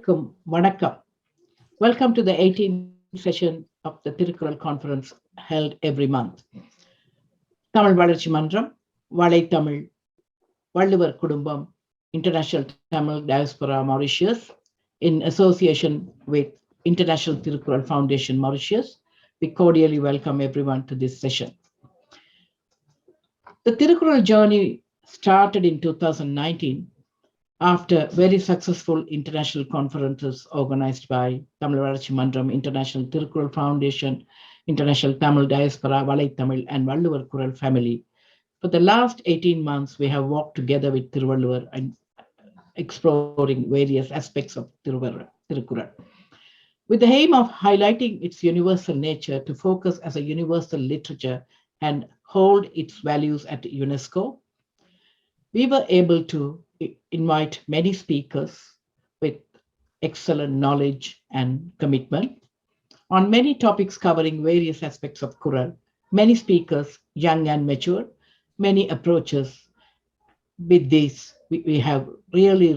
அனைவருக்கும் வணக்கம். Welcome to the 18th session of the Thirukkural conference held every month. Tamil வளர்ச்சி மன்றம், வலைத்தமிழ், வள்ளுவர் குடும்பம், International Tamil Diaspora Mauritius, in association with International Thirukkural Foundation Mauritius, we cordially welcome everyone to this session. The Thirukkural journey started in 2019 after very successful international conferences organized by Tamil Vazharchi Mandram, International Thirukkural Foundation, International Tamil Diaspora, Valluvar, and Valluvar Kural family. For the last 18 months, we have walked together with Thiruvallur and exploring various aspects of Thirukkural, with the aim of highlighting its universal nature to focus as a universal literature and hold its values at UNESCO. We were able to invite many speakers with excellent knowledge and commitment on many topics covering various aspects of Kural. Many speakers, young and mature, many approaches. With this, we have really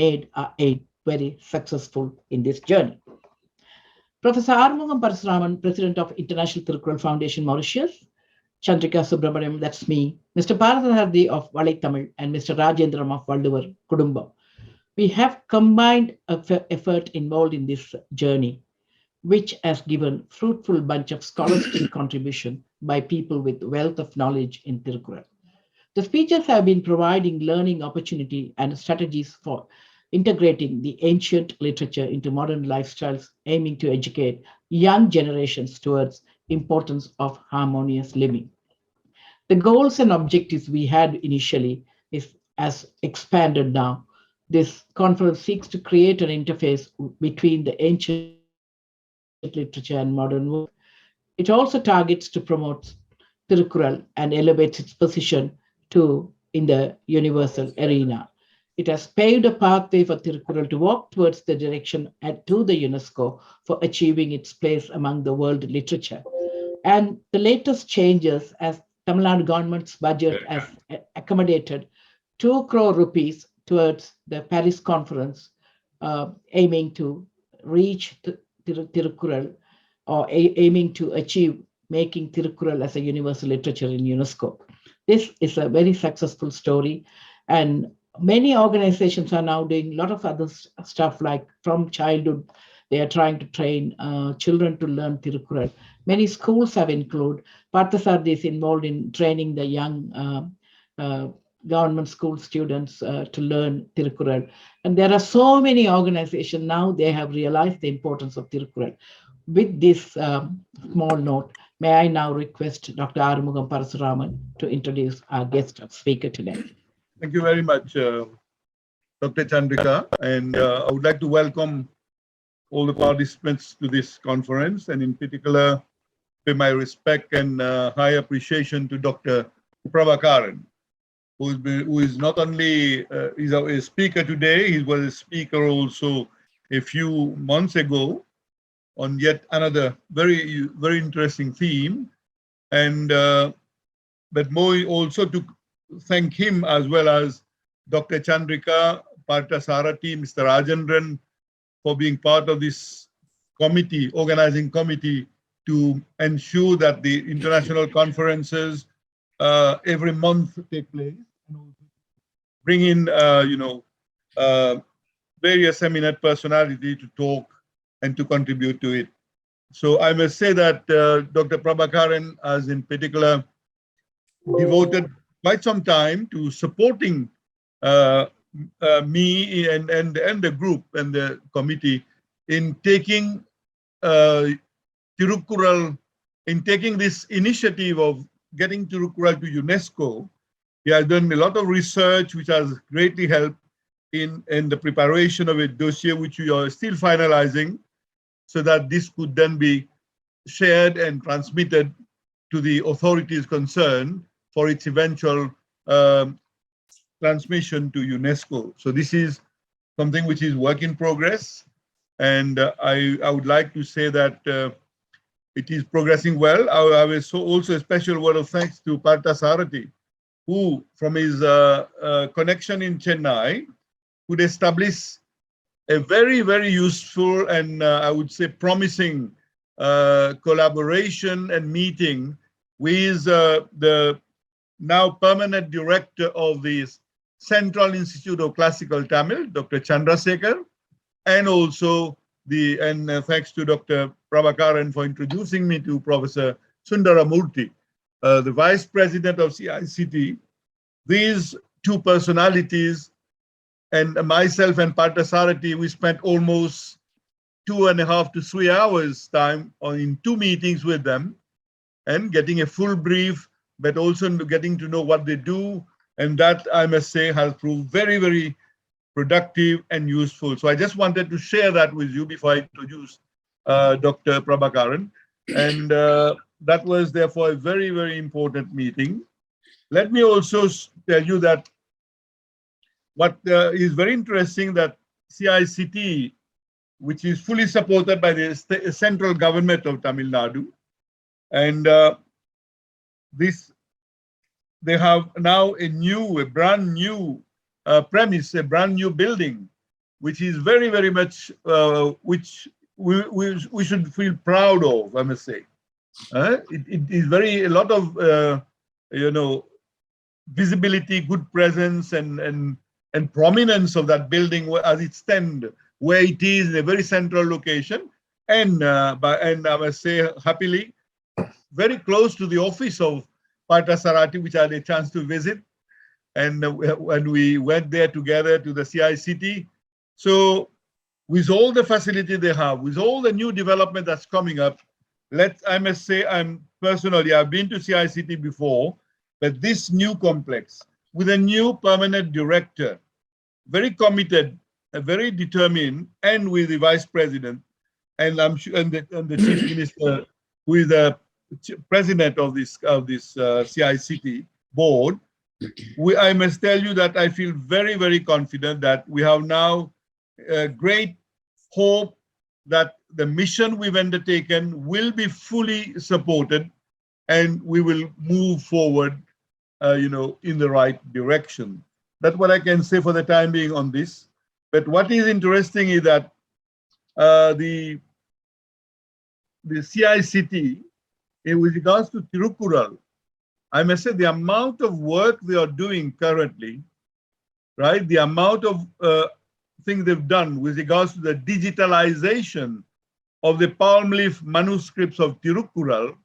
made our aim very successful in this journey. Professor Armugam Parasuraman, President of International Thirukkural Foundation Mauritius, Chandrika Subramaniam, that's me, Mr. Paratharthi of Valluvar, and Mr. Rajendram of Valluvar Kudumbam. We have combined effort involved in this journey, which has given fruitful bunch of scholastic contribution by people with wealth of knowledge in Thirukkural. The speeches have been providing learning opportunity and strategies for integrating the ancient literature into modern lifestyles, aiming to educate young generations towards importance of harmonious living. The goals and objectives we had initially is as expanded now. This conference seeks to create an interface between the ancient literature and modern work. It also targets to promote Thirukkural and elevates its position in the universal arena. It has paved a pathway for Thirukkural to walk towards the direction to the UNESCO for achieving its place among the world literature. And the latest changes, as Tamil Nadu government's budget has accommodated 2 crore rupees towards the Paris conference, aiming to reach Thirukkural or aiming to achieve making Thirukkural as a universal literature in UNESCO. This is a very successful story, and many organizations are now doing a lot of other stuff, like from childhood, they are trying to train children to learn Thirukkural. Many schools have included. Parthasarthi is involved in training the young government school students to learn Thirukkural. And there are so many organizations now, they have realized the importance of Thirukkural. With this small note, may I now request Dr. Armugam Parasuraman to introduce our guest speaker today. Thank you very much, Dr. Chandrika. And I would like to welcome all the participants to this conference, and in particular, pay my respect and high appreciation to Dr. Prabhakaran, who is not only is a speaker today, he was a speaker also a few months ago on yet another very interesting theme. And but more also to thank him, as well as Dr. Chandrika, Parthasarathi, Mr. Rajendran, for being part of this committee, organizing committee, to ensure that the international conferences every month take place, and also bring in various eminent personality to talk and to contribute to it. So I must say that Dr. Prabhakaran has in particular devoted quite some time to supporting me and the group and the committee in taking Thirukkural, in taking this initiative of getting Thirukkural to UNESCO. He has done a lot of research which has greatly helped in the preparation of a dossier which we are still finalizing, so that this could then be shared and transmitted to the authorities concerned for its eventual transmission to UNESCO. So this is something which is work in progress, and I would like to say that it is progressing well. I will also a special word of thanks to Parthasarathi, who from his connection in Chennai could establish a very, very useful and I would say promising collaboration and meeting with the now permanent director of the Central Institute of Classical Tamil, Dr. Chandrasekhar, and also thanks to Dr. Prabhakaran for introducing me to Professor Sundaramurthy, the Vice President of CICT. These two personalities and myself and Partha, we spent almost 2.5 to 3 hours time in 2 meetings with them and getting a full brief, but also getting to know what they do. And that, I must say, has proved very, very productive and useful. So I just wanted to share that with you before I introduce Dr. Prabhakaran. And that was therefore a very, very important meeting. Let me also tell you that what is very interesting, that CICT, which is fully supported by the central government of Tamil Nadu, and they have now a brand new premise, a brand new building, which is very, very much, which we should feel proud of, I must say. It is a lot of, visibility, good presence, and prominence of that building as it stands, where it is in a very central location, and I must say happily, very close to the office of Partha, which I had a chance to visit. And when we went there together to the CICT, so with all the facility they have, with all the new development that's coming up, I must say, I've been to CICT before, but this new complex with a new permanent director, very committed, very determined, and with the vice president, and I'm sure, and the chief minister, who is the president of this CICT board. I must tell you that I feel very, very confident that we have now a great hope that the mission we've undertaken will be fully supported, and we will move forward, in the right direction. That's what I can say for the time being on this. But what is interesting is that the CICT, with regards to Thirukkural, I must say the amount of work they are doing currently, right? The amount of things they've done with regards to the digitalization of the palm leaf manuscripts of Thirukkural,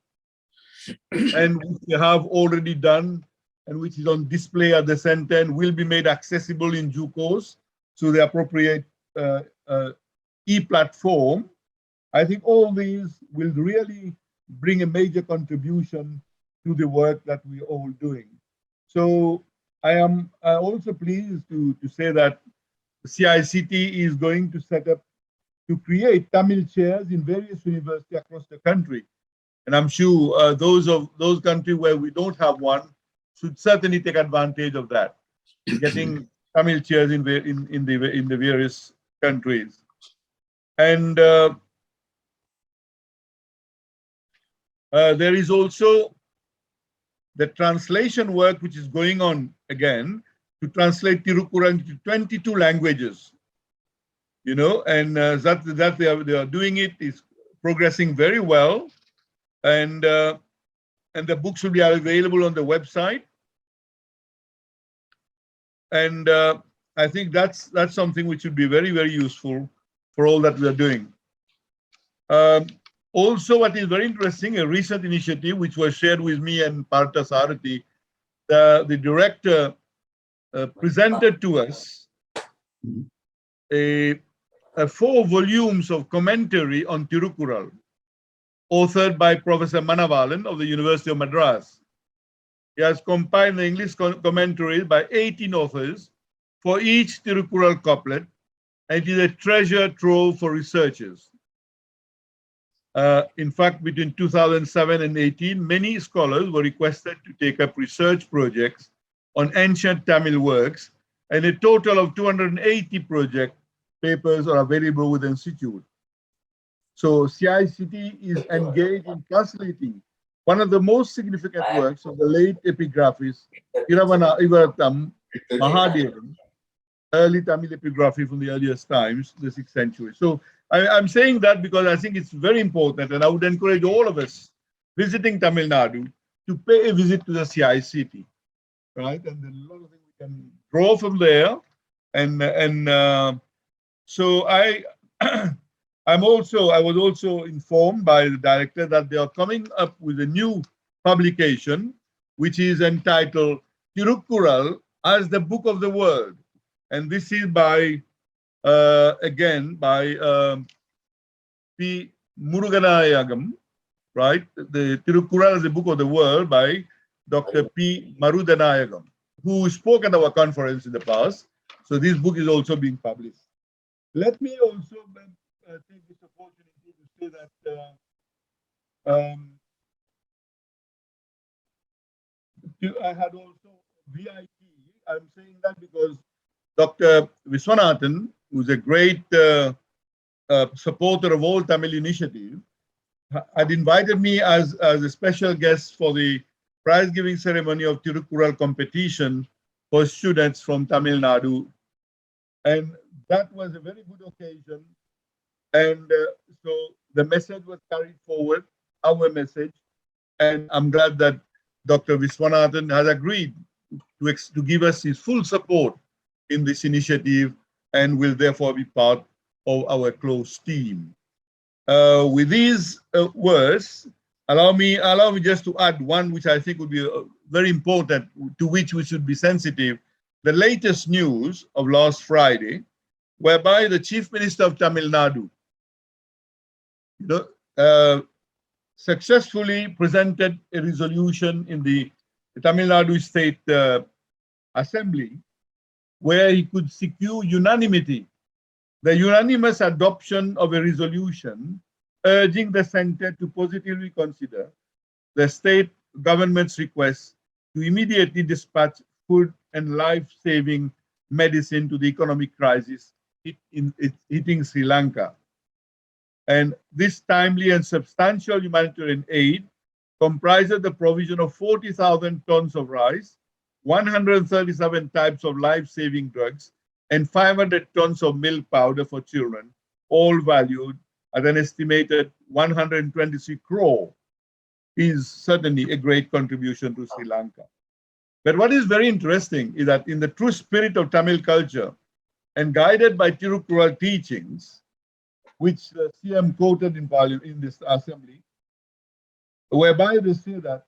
and which they have already done, and which is on display at the center and will be made accessible in due course to the appropriate e-platform. I think all these will really bring a major contribution to the work that we're all doing. So I am also pleased to say that CICT is going to set up to create Tamil chairs in various universities across the country. And I'm sure those countries where we don't have one should certainly take advantage of that, getting Tamil chairs in the various countries. And there is also the translation work which is going on again to translate Thirukkural into 22 languages. And that they are doing it is progressing very well, and the books will be available on the website. And I think that's something which would be very, very useful for all that we are doing. Also, what is very interesting, a recent initiative which was shared with me and Partha Sarathi, the director presented to us a 4 volumes of commentary on Thirukkural, authored by Professor Manavalan of the University of Madras. He has compiled the English commentaries by 18 authors for each Thirukkural couplet, and it is a treasure trove for researchers. In fact, between 2007 and 2018, many scholars were requested to take up research projects on ancient Tamil works, and a total of 280 project papers are available with the Institute. So CICT is engaged in translating one of the most significant works of the late epigraphist Iravana Ivaratham Mahadevan early Tamil epigraphy from the earliest times, the 6th century. So I'm saying that because I think it's very important, and I would encourage all of us visiting Tamil Nadu to pay a visit to the CICT, right? And there's a lot of things we can draw from there. So I was also informed by the director that they are coming up with a new publication, which is entitled Thirukkural as the Book of the World. And this is by, again, by P. Muruganayagam, right? The Thirukkural as the Book of the World by Dr. P. Marudanayagam, who spoke at our conference in the past. So this book is also being published. Let me also take this opportunity to say that I had also VIP. I'm saying that because Dr. Viswanathan, who's a great supporter of all Tamil initiative, had invited me as a special guest for the prize giving ceremony of Thirukkural competition for students from Tamil Nadu. And that was a very good occasion. And so the message was carried forward, our message. And I'm glad that Dr. Viswanathan has agreed to give us his full support in this initiative and will therefore be part of our close team. With these words, allow me just to add one which I think would be very important, to which we should be sensitive. The latest news of last Friday, whereby the Chief Minister of Tamil Nadu successfully presented a resolution in the Tamil Nadu State Assembly where he could secure unanimity, the unanimous adoption of a resolution urging the center to positively consider the state government's request to immediately dispatch food and life-saving medicine to the economic crisis hitting Sri Lanka. And this timely and substantial humanitarian aid comprises the provision of 40,000 tons of rice, 137 types of life-saving drugs, and 500 tons of milk powder for children, all valued at an estimated 123 crore, is certainly a great contribution to Sri Lanka. But what is very interesting is that in the true spirit of Tamil culture and guided by Thirukkural teachings, which the CM quoted in Parliament in this assembly, whereby they say that,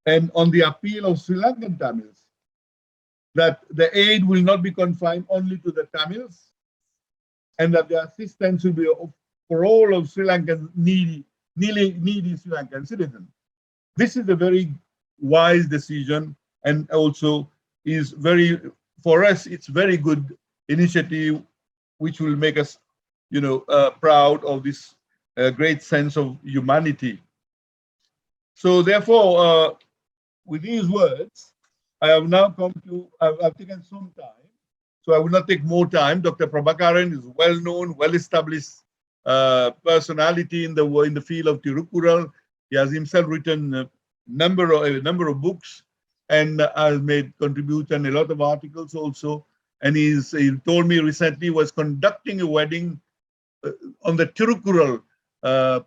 and on the appeal of Sri Lankan Tamils, that the aid will not be confined only to the Tamils, and that the assistance will be for all of Sri Lankan needy Sri Lankan citizens. This is a very wise decision, and also is very, for us, it's very good initiative, which will make us, proud of this great sense of humanity. So therefore, with these words, I have now come to, I've taken some time, so I will not take more time. Dr. Prabhakaran is well-known, well-established personality in the field of Thirukkural. He has himself written a number of books and has made contribution a lot of articles also. And he told me recently he was conducting a wedding on the Thirukkural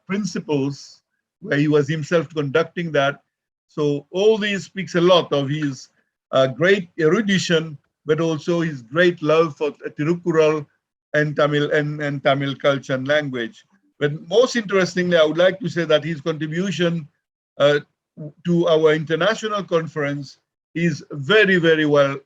principles, where he was himself conducting that. So all these speaks a lot of his great erudition, but also his great love for Thirukkural and Tamil culture and language. But most interestingly, I would like to say that his contribution to our international conference is very, very well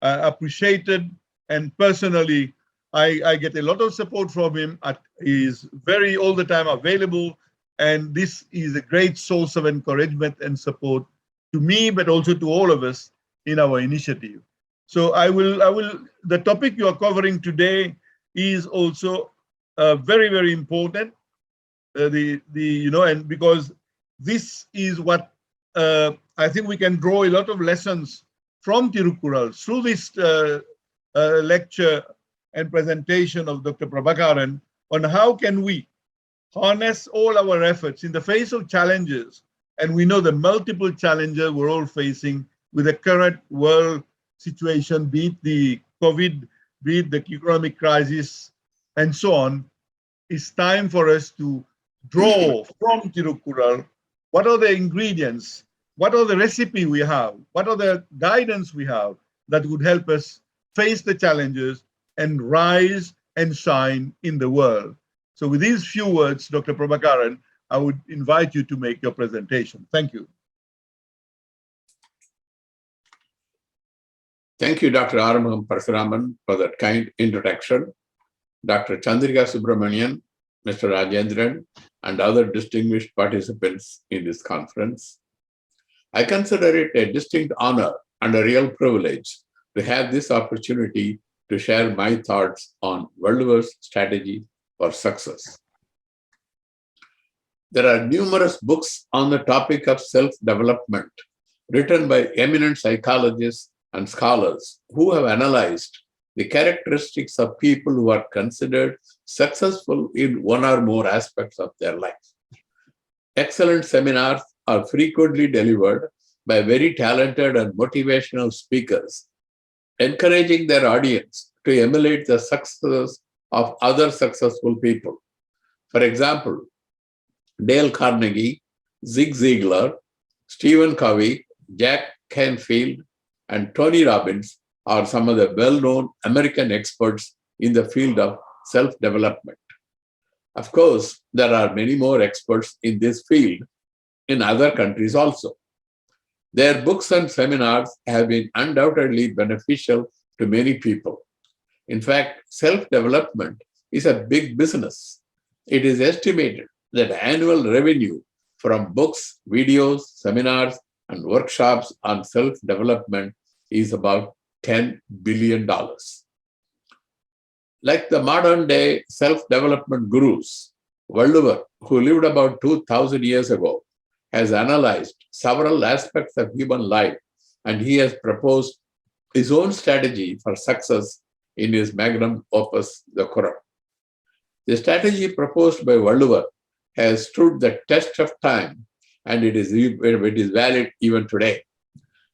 appreciated. And personally, I get a lot of support from him. He is very all the time available. And this is a great source of encouragement and support to me, but also to all of us in our initiative. So the topic you are covering today is also very, very important. And because this is what I think we can draw a lot of lessons from Thirukkural through this lecture and presentation of Dr. Prabhakaran on how can we harness all our efforts in the face of challenges. And we know the multiple challenges we're all facing with the current world situation, be it the COVID, with the economic crisis, and so on, it's time for us to draw from Thirukkural what are the ingredients, what are the recipe we have, what are the guidance we have that would help us face the challenges and rise and shine in the world. So with these few words, Dr. Prabhakaran, I would invite you to make your presentation. Thank you. Thank you, Dr. Arumugam Parasuraman, for that kind introduction. Dr. Chandrika Subramanian, Mr. Rajendran, and other distinguished participants in this conference. I consider it a distinct honor and a real privilege to have this opportunity to share my thoughts on Valluvar's strategy for success. There are numerous books on the topic of self-development written by eminent psychologists and scholars who have analyzed the characteristics of people who are considered successful in one or more aspects of their life. Excellent seminars are frequently delivered by very talented and motivational speakers, encouraging their audience to emulate the successes of other successful people. For example, Dale Carnegie, Zig Ziglar, Stephen Covey, Jack Canfield, and Tony Robbins are some of the well-known American experts in the field of self-development. Of course, there are many more experts in this field in other countries also. Their books and seminars have been undoubtedly beneficial to many people. In fact, self-development is a big business. It is estimated that annual revenue from books, videos, seminars, and workshops on self-development is about $10 billion. Like the modern day self-development gurus, Valluvar, who lived about 2000 years ago, has analyzed several aspects of human life, and he has proposed his own strategy for success in his magnum opus, the Quran. The strategy proposed by Valluvar has stood the test of time, and it is valid even today.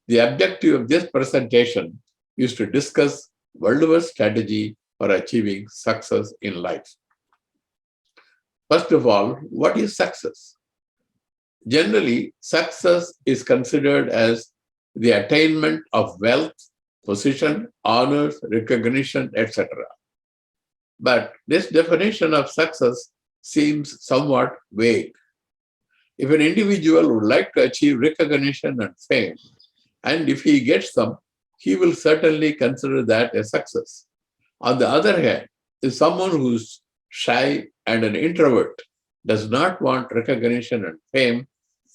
The objective of this presentation is to discuss Valluvar's strategy for achieving success in life. First of all, what is success? Generally, success is considered as the attainment of wealth, position, honors, recognition, etc. But this definition of success seems somewhat vague. If an individual would like to achieve recognition and fame, and if he gets them, he will certainly consider that a success. On the other hand, if someone who's shy and an introvert does not want recognition and fame,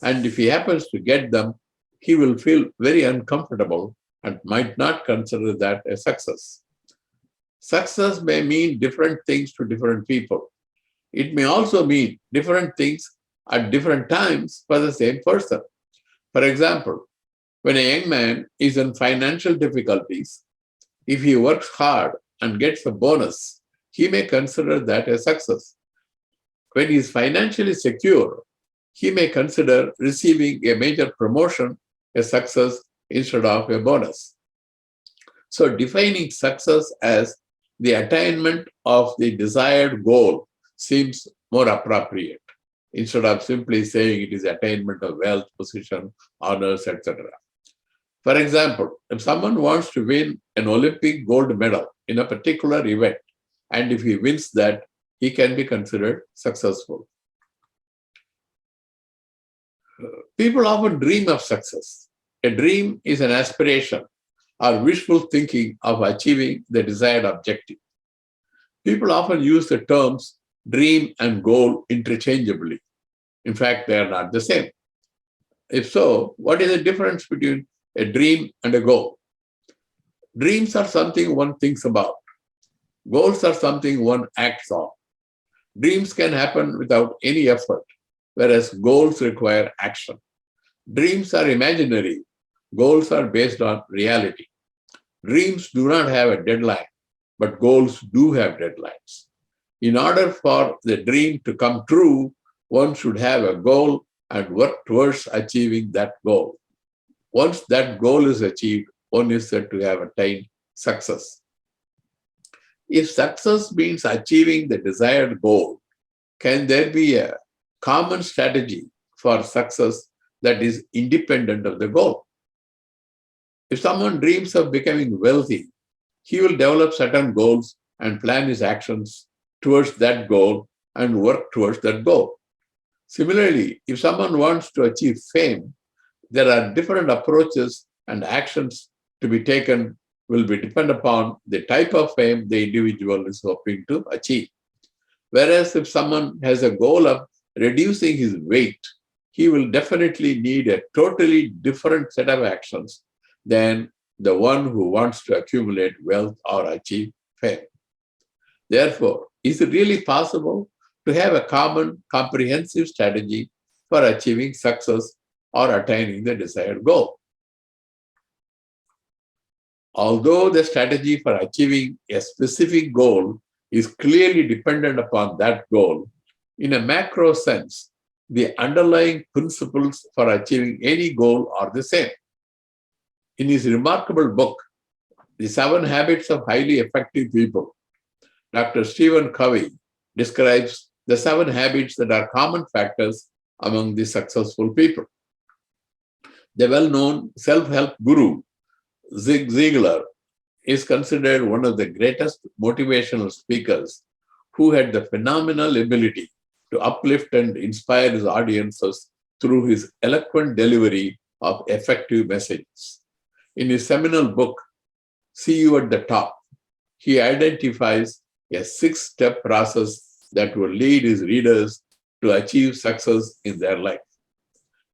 and if he happens to get them, he will feel very uncomfortable and might not consider that a success. Success may mean different things to different people. It may also mean different things at different times for the same person. For example, when a young man is in financial difficulties, if he works hard and gets a bonus, he may consider that a success. When he is financially secure, he may consider receiving a major promotion a success instead of a bonus. So defining success as the attainment of the desired goal seems more appropriate, instead of simply saying it is attainment of wealth, position, honors, etc. For example, if someone wants to win an Olympic gold medal in a particular event, and if he wins that, he can be considered successful. People often dream of success. A dream is an aspiration or wishful thinking of achieving the desired objective. People often use the terms dream and goal interchangeably. In fact, they are not the same. If so, what is the difference between a dream and a goal? Dreams are something one thinks about. Goals are something one acts on. Dreams can happen without any effort, whereas goals require action. Dreams are imaginary. Goals are based on reality. Dreams do not have a deadline, but goals do have deadlines. In order for the dream to come true, one should have a goal and work towards achieving that goal. Once that goal is achieved, one is said to have attained success. If success means achieving the desired goal, can there be a common strategy for success that is independent of the goal? If someone dreams of becoming wealthy, he will develop certain goals and plan his actions towards that goal and work towards that goal. Similarly, if someone wants to achieve fame, there are different approaches and actions to be taken will be depend upon the type of fame the individual is hoping to achieve. Whereas if someone has a goal of reducing his weight, he will definitely need a totally different set of actions than the one who wants to accumulate wealth or achieve fame. Therefore, is it really possible to have a common, comprehensive strategy for achieving success or attaining the desired goal? Although the strategy for achieving a specific goal is clearly dependent upon that goal, in a macro sense, the underlying principles for achieving any goal are the same. In his remarkable book, The 7 Habits of Highly Effective People, Dr. Stephen Covey describes the 7 habits that are common factors among the successful people. The well-known self-help guru, Zig Ziglar, is considered one of the greatest motivational speakers who had the phenomenal ability to uplift and inspire his audiences through his eloquent delivery of effective messages. In his seminal book, See You at the Top, he identifies a 6-step process that will lead his readers to achieve success in their life.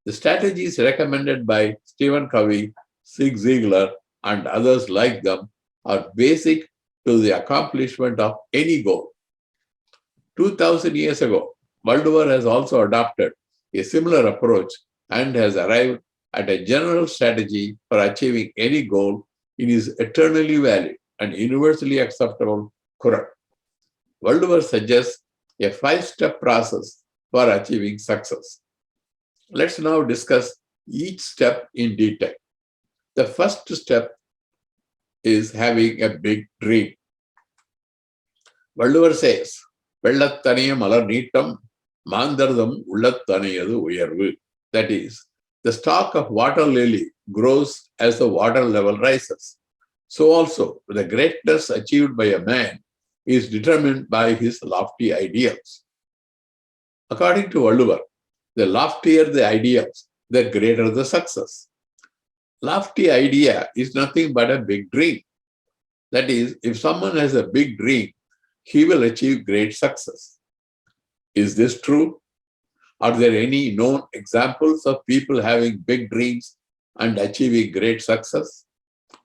The strategies recommended by Stephen Covey, Zig Ziglar, and others like them are basic to the accomplishment of any goal. 2000 years ago, Valluvar has also adopted a similar approach and has arrived at a general strategy for achieving any goal in his eternally valid and universally acceptable Quran. Valluvar suggests a 5-step process for achieving success. Let's now discuss each step in detail. The first step is having a big dream. Valluvar says, Vellattaniya malar neetam, mandardam ullattaniyadu uyarvu. That is, the stalk of water lily grows as the water level rises. So also, the greatness achieved by a man is determined by his lofty ideals. According to Valluvar, the loftier the ideals, the greater the success. Lofty idea is nothing but a big dream. That is, if someone has a big dream, he will achieve great success. Is this true? Are there any known examples of people having big dreams and achieving great success?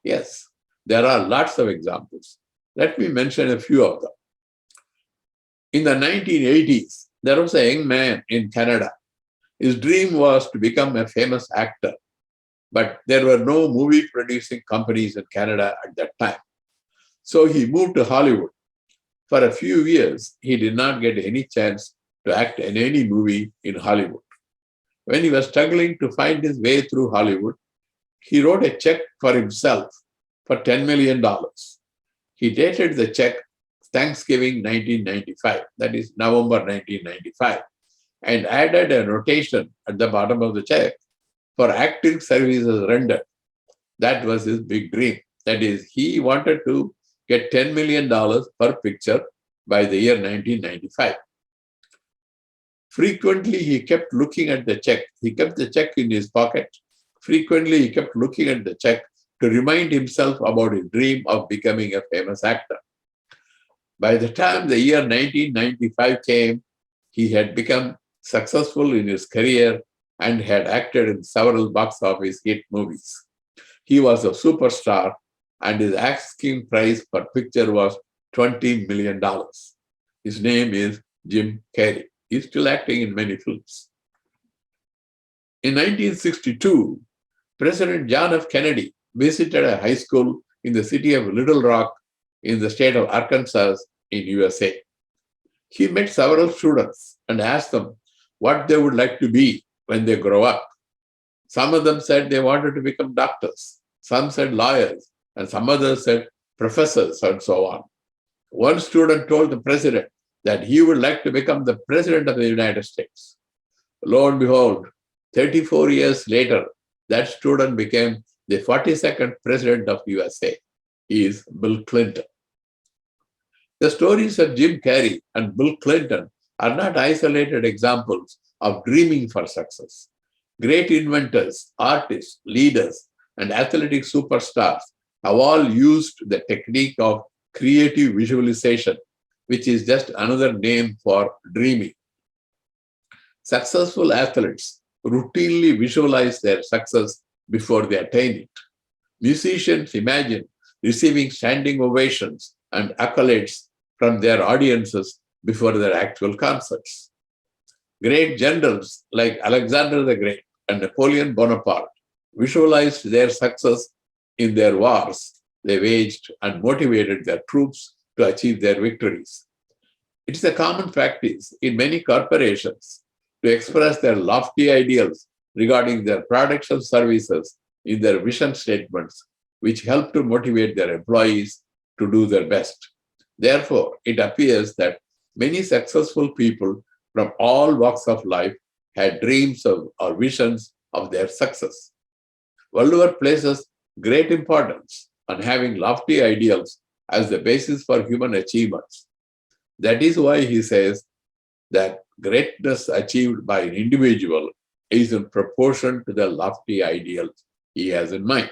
Yes, there are lots of examples. Let me mention a few of them. In the 1980s, there was a young man in Canada. His dream was to become a famous actor, but there were no movie-producing companies in Canada at that time. So he moved to Hollywood. For a few years, he did not get any chance to act in any movie in Hollywood. When he was struggling to find his way through Hollywood, he wrote a check for himself for $10 million. He dated the check Thanksgiving 1995, that is November 1995, and added a notation at the bottom of the check for acting services rendered. That was his big dream. That is, he wanted to get $10 million per picture by the year 1995. Frequently, he kept looking at the check. He kept the check in his pocket. Frequently, he kept looking at the check to remind himself about his dream of becoming a famous actor. By the time the year 1995 came, he had become successful in his career and had acted in several box office hit movies. He was a superstar, and his asking price per picture was $20 million. His name is Jim Carrey. He's still acting in many films. In 1962, President John F. Kennedy visited a high school in the city of Little Rock in the state of Arkansas in USA. He met several students and asked them what they would like to be when they grow up. Some of them said they wanted to become doctors. Some said lawyers, and some others said professors, and so on. One student told the president that he would like to become the president of the United States. Lo and behold, 34 years later, that student became the 42nd president of USA. He is Bill Clinton. The stories of Jim Carrey and Bill Clinton are not isolated examples of dreaming for success. Great inventors, artists, leaders, and athletic superstars have all used the technique of creative visualization, which is just another name for dreaming. Successful athletes routinely visualize their success before they attain it. Musicians imagine receiving standing ovations and accolades from their audiences before their actual concerts. Great generals like Alexander the Great and Napoleon Bonaparte visualized their success in their wars they waged and motivated their troops to achieve their victories. It is a common practice in many corporations to express their lofty ideals regarding their products and services in their vision statements, which help to motivate their employees to do their best. Therefore, it appears that many successful people from all walks of life had dreams of or visions of their success. Valluvar places great importance on having lofty ideals as the basis for human achievements. That is why he says that greatness achieved by an individual is in proportion to the lofty ideals he has in mind.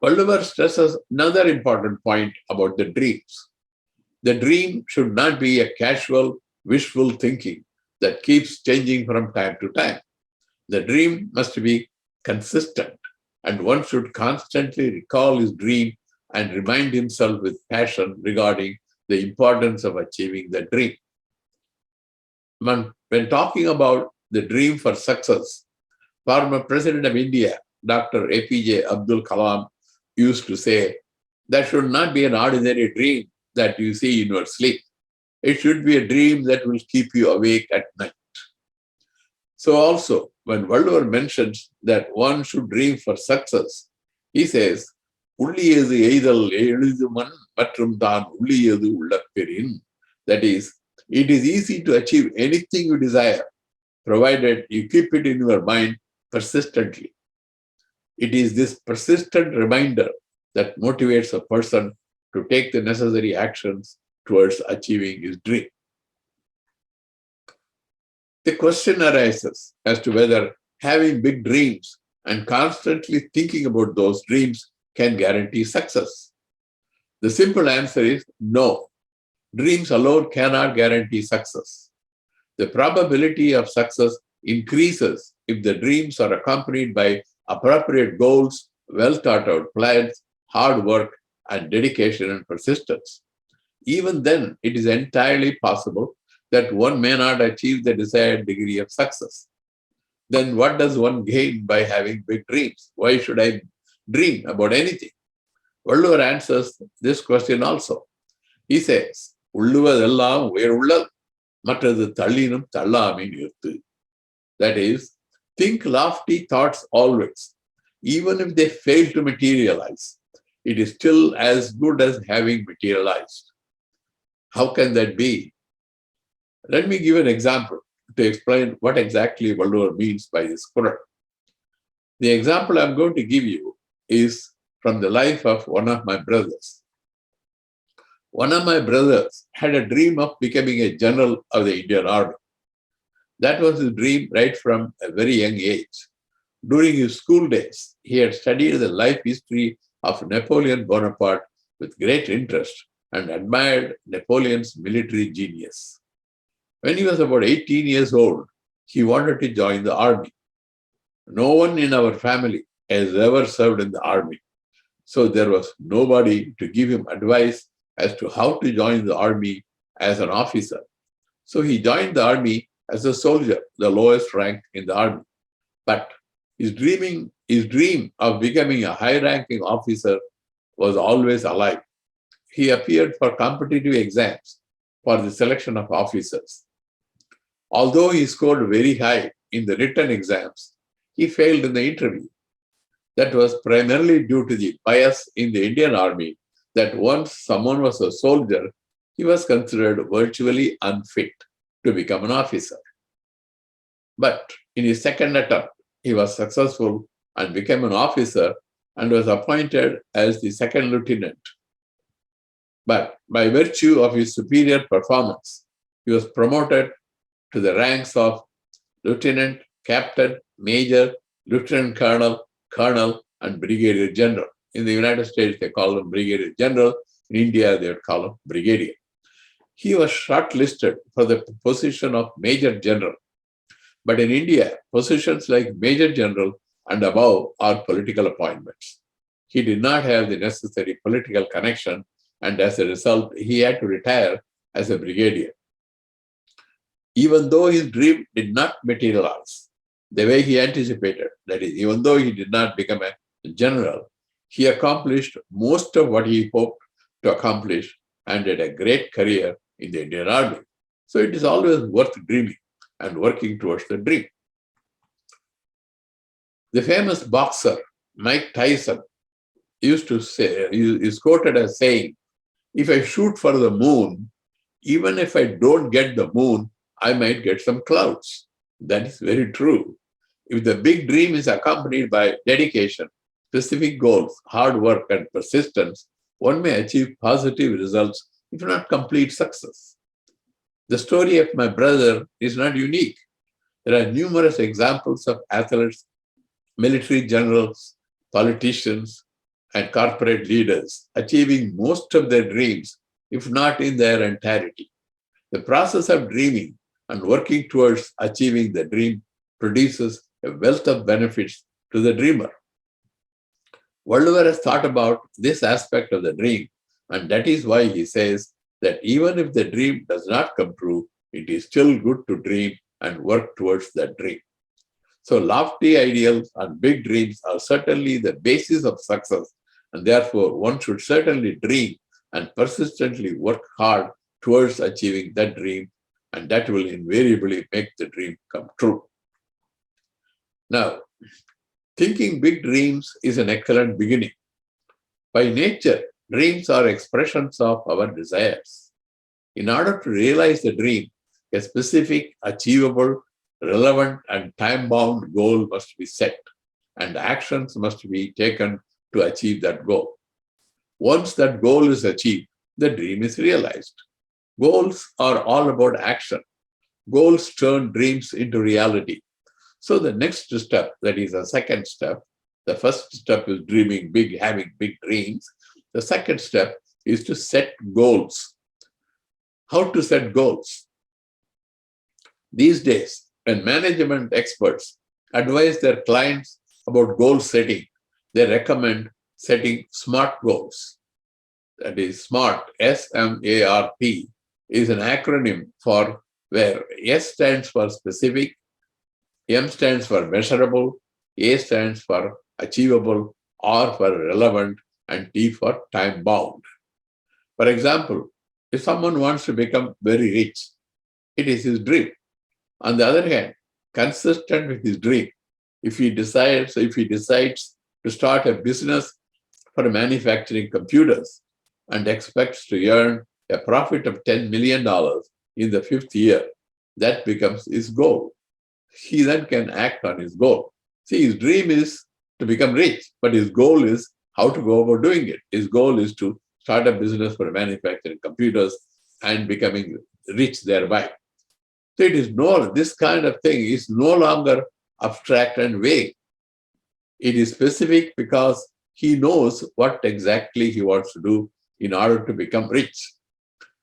Valluvar stresses another important point about the dreams. The dream should not be a casual, wishful thinking that keeps changing from time to time. The dream must be consistent, and one should constantly recall his dream and remind himself with passion regarding the importance of achieving the dream. When talking about the dream for success, former President of India, Dr. APJ Abdul Kalam, used to say, that should not be an ordinary dream that you see in your sleep. It should be a dream that will keep you awake at night. So also, when Valluvar mentions that one should dream for success, he says, உள்ளியது எய்தல் எழுதுமன் மற்றும் தான் உள்ளியது உள்ள பெறின். That is, it is easy to achieve anything you desire, provided you keep it in your mind persistently. It is this persistent reminder that motivates a person to take the necessary actions towards achieving his dream. The question arises as to whether having big dreams and constantly thinking about those dreams can guarantee success. The simple answer is no. Dreams alone cannot guarantee success. The probability of success increases if the dreams are accompanied by appropriate goals, well thought out plans, hard work, and dedication and persistence. Even then, it is entirely possible that one may not achieve the desired degree of success. Then what does one gain by having big dreams? Why should I dream about anything? Valluvar answers this question also. He says, உள்ளுவதெல்லாம் உயர் உள்ளல், மற்றது தள்ளினும் தள்ளாமை நிறுத்து. That is, think lofty thoughts always. Even if they fail to materialize, it is still as good as having materialized. How can that be? Let me give an example to explain what exactly Valluvar means by this Quran. The example I'm going to give you is from the life of one of my brothers. One of my brothers had a dream of becoming a general of the Indian Army. That was his dream right from a very young age. During his school days, he had studied the life history of Napoleon Bonaparte with great interest and admired Napoleon's military genius. When he was about 18 years old, he wanted to join the army. No one in our family has ever served in the army, so there was nobody to give him advice as to how to join the army as an officer. So he joined the army as a soldier, the lowest rank in the army. But his dream of becoming a high-ranking officer was always alive. He appeared for competitive exams for the selection of officers. Although he scored very high in the written exams, he failed in the interview. That was primarily due to the bias in the Indian Army that once someone was a soldier, he was considered virtually unfit to become an officer. But in his second attempt, he was successful and became an officer and was appointed as the second lieutenant. But by virtue of his superior performance, he was promoted to the ranks of lieutenant, captain, major, lieutenant colonel, colonel, and brigadier general. In the United States, they call him brigadier general. In India, they would call him brigadier. He was shortlisted for the position of major general. But in India, positions like major general and above are political appointments. He did not have the necessary political connection, and as a result, he had to retire as a brigadier. Even though his dream did not materialize the way he anticipated, that is, even though he did not become a general, he accomplished most of what he hoped to accomplish and had a great career in the Indian Army. So it is always worth dreaming and working towards the dream. The famous boxer, Mike Tyson, used to say, is quoted as saying, "If I shoot for the moon, even if I don't get the moon, I might get some clouds." That is very true. If the big dream is accompanied by dedication, specific goals, hard work, and persistence, one may achieve positive results, if not complete success. The story of my brother is not unique. There are numerous examples of athletes, military generals, politicians, and corporate leaders achieving most of their dreams, if not in their entirety. The process of dreaming and working towards achieving the dream produces a wealth of benefits to the dreamer. Valluvar has thought about this aspect of the dream, and that is why he says that even if the dream does not come true, it is still good to dream and work towards that dream. So lofty ideals and big dreams are certainly the basis of success, and therefore one should certainly dream and persistently work hard towards achieving that dream, and that will invariably make the dream come true. Now, thinking big dreams is an excellent beginning. By nature, dreams are expressions of our desires. In order to realize the dream, a specific, achievable, relevant, and time-bound goal must be set, and actions must be taken to achieve that goal. Once that goal is achieved, the dream is realized. Goals are all about action. Goals turn dreams into reality. So the next step, that is the second step, the first step is dreaming big, having big dreams. The second step is to set goals. How to set goals? These days, when management experts advise their clients about goal setting, they recommend setting SMART goals. That is SMART, S-M-A-R-T, is an acronym for where S stands for specific, M stands for measurable, A stands for achievable, R for relevant, and T for time-bound. For example, if someone wants to become very rich, it is his dream. On the other hand, consistent with his dream, if he decides to start a business for manufacturing computers and expects to earn a profit of $10 million in the 5th year, that becomes his goal. He then can act on his goal. See, his dream is to become rich, but his goal is how to go about doing it. His goal is to start a business for manufacturing computers and becoming rich thereby. So this kind of thing is no longer abstract and vague. It is specific because he knows what exactly he wants to do in order to become rich.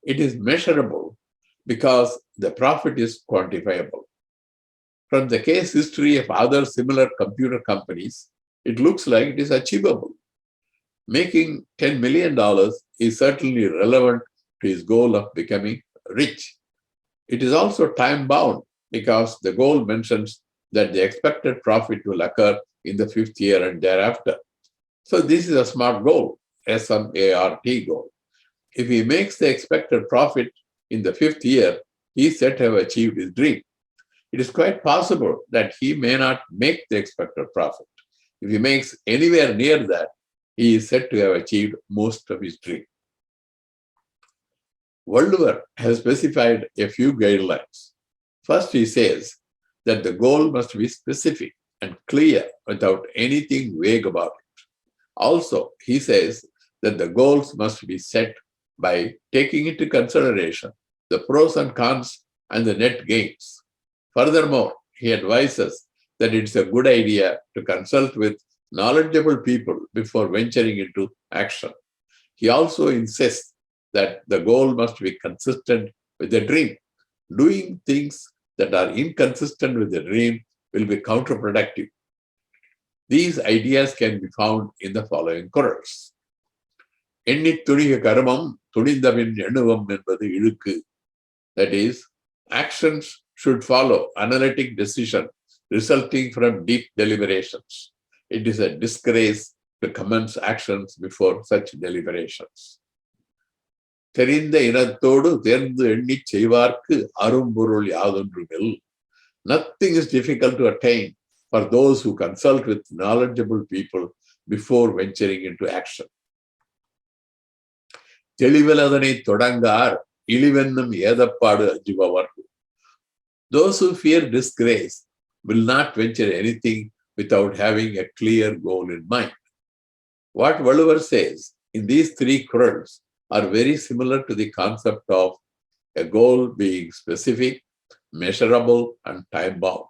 It is measurable because the profit is quantifiable. From the case history of other similar computer companies, it looks like it is achievable. Making $10 million is certainly relevant to his goal of becoming rich. It is also time-bound because the goal mentions that the expected profit will occur in the 5th year and thereafter. So this is a SMART goal, S-M-A-R-T goal. If he makes the expected profit in the 5th year, he is said to have achieved his dream. It is quite possible that he may not make the expected profit. If he makes anywhere near that, he is said to have achieved most of his dream. Valluvar has specified a few guidelines. First, he says that the goal must be specific and clear without anything vague about it. Also, he says that the goals must be set by taking into consideration the pros and cons and the net gains. Furthermore, he advises that it's a good idea to consult with knowledgeable people before venturing into action. He also insists that the goal must be consistent with the dream. Doing things that are inconsistent with the dream will be counterproductive. These ideas can be found in the following quarrels. That is, actions should follow analytic decision resulting from deep deliberations. It is a disgrace to commence actions before such deliberations. Nothing is difficult to attain for those who consult with knowledgeable people before venturing into action. Those who fear disgrace will not venture anything without having a clear goal in mind. What Valluvar says in these three quarrels are very similar to the concept of a goal being specific, measurable, and time-bound.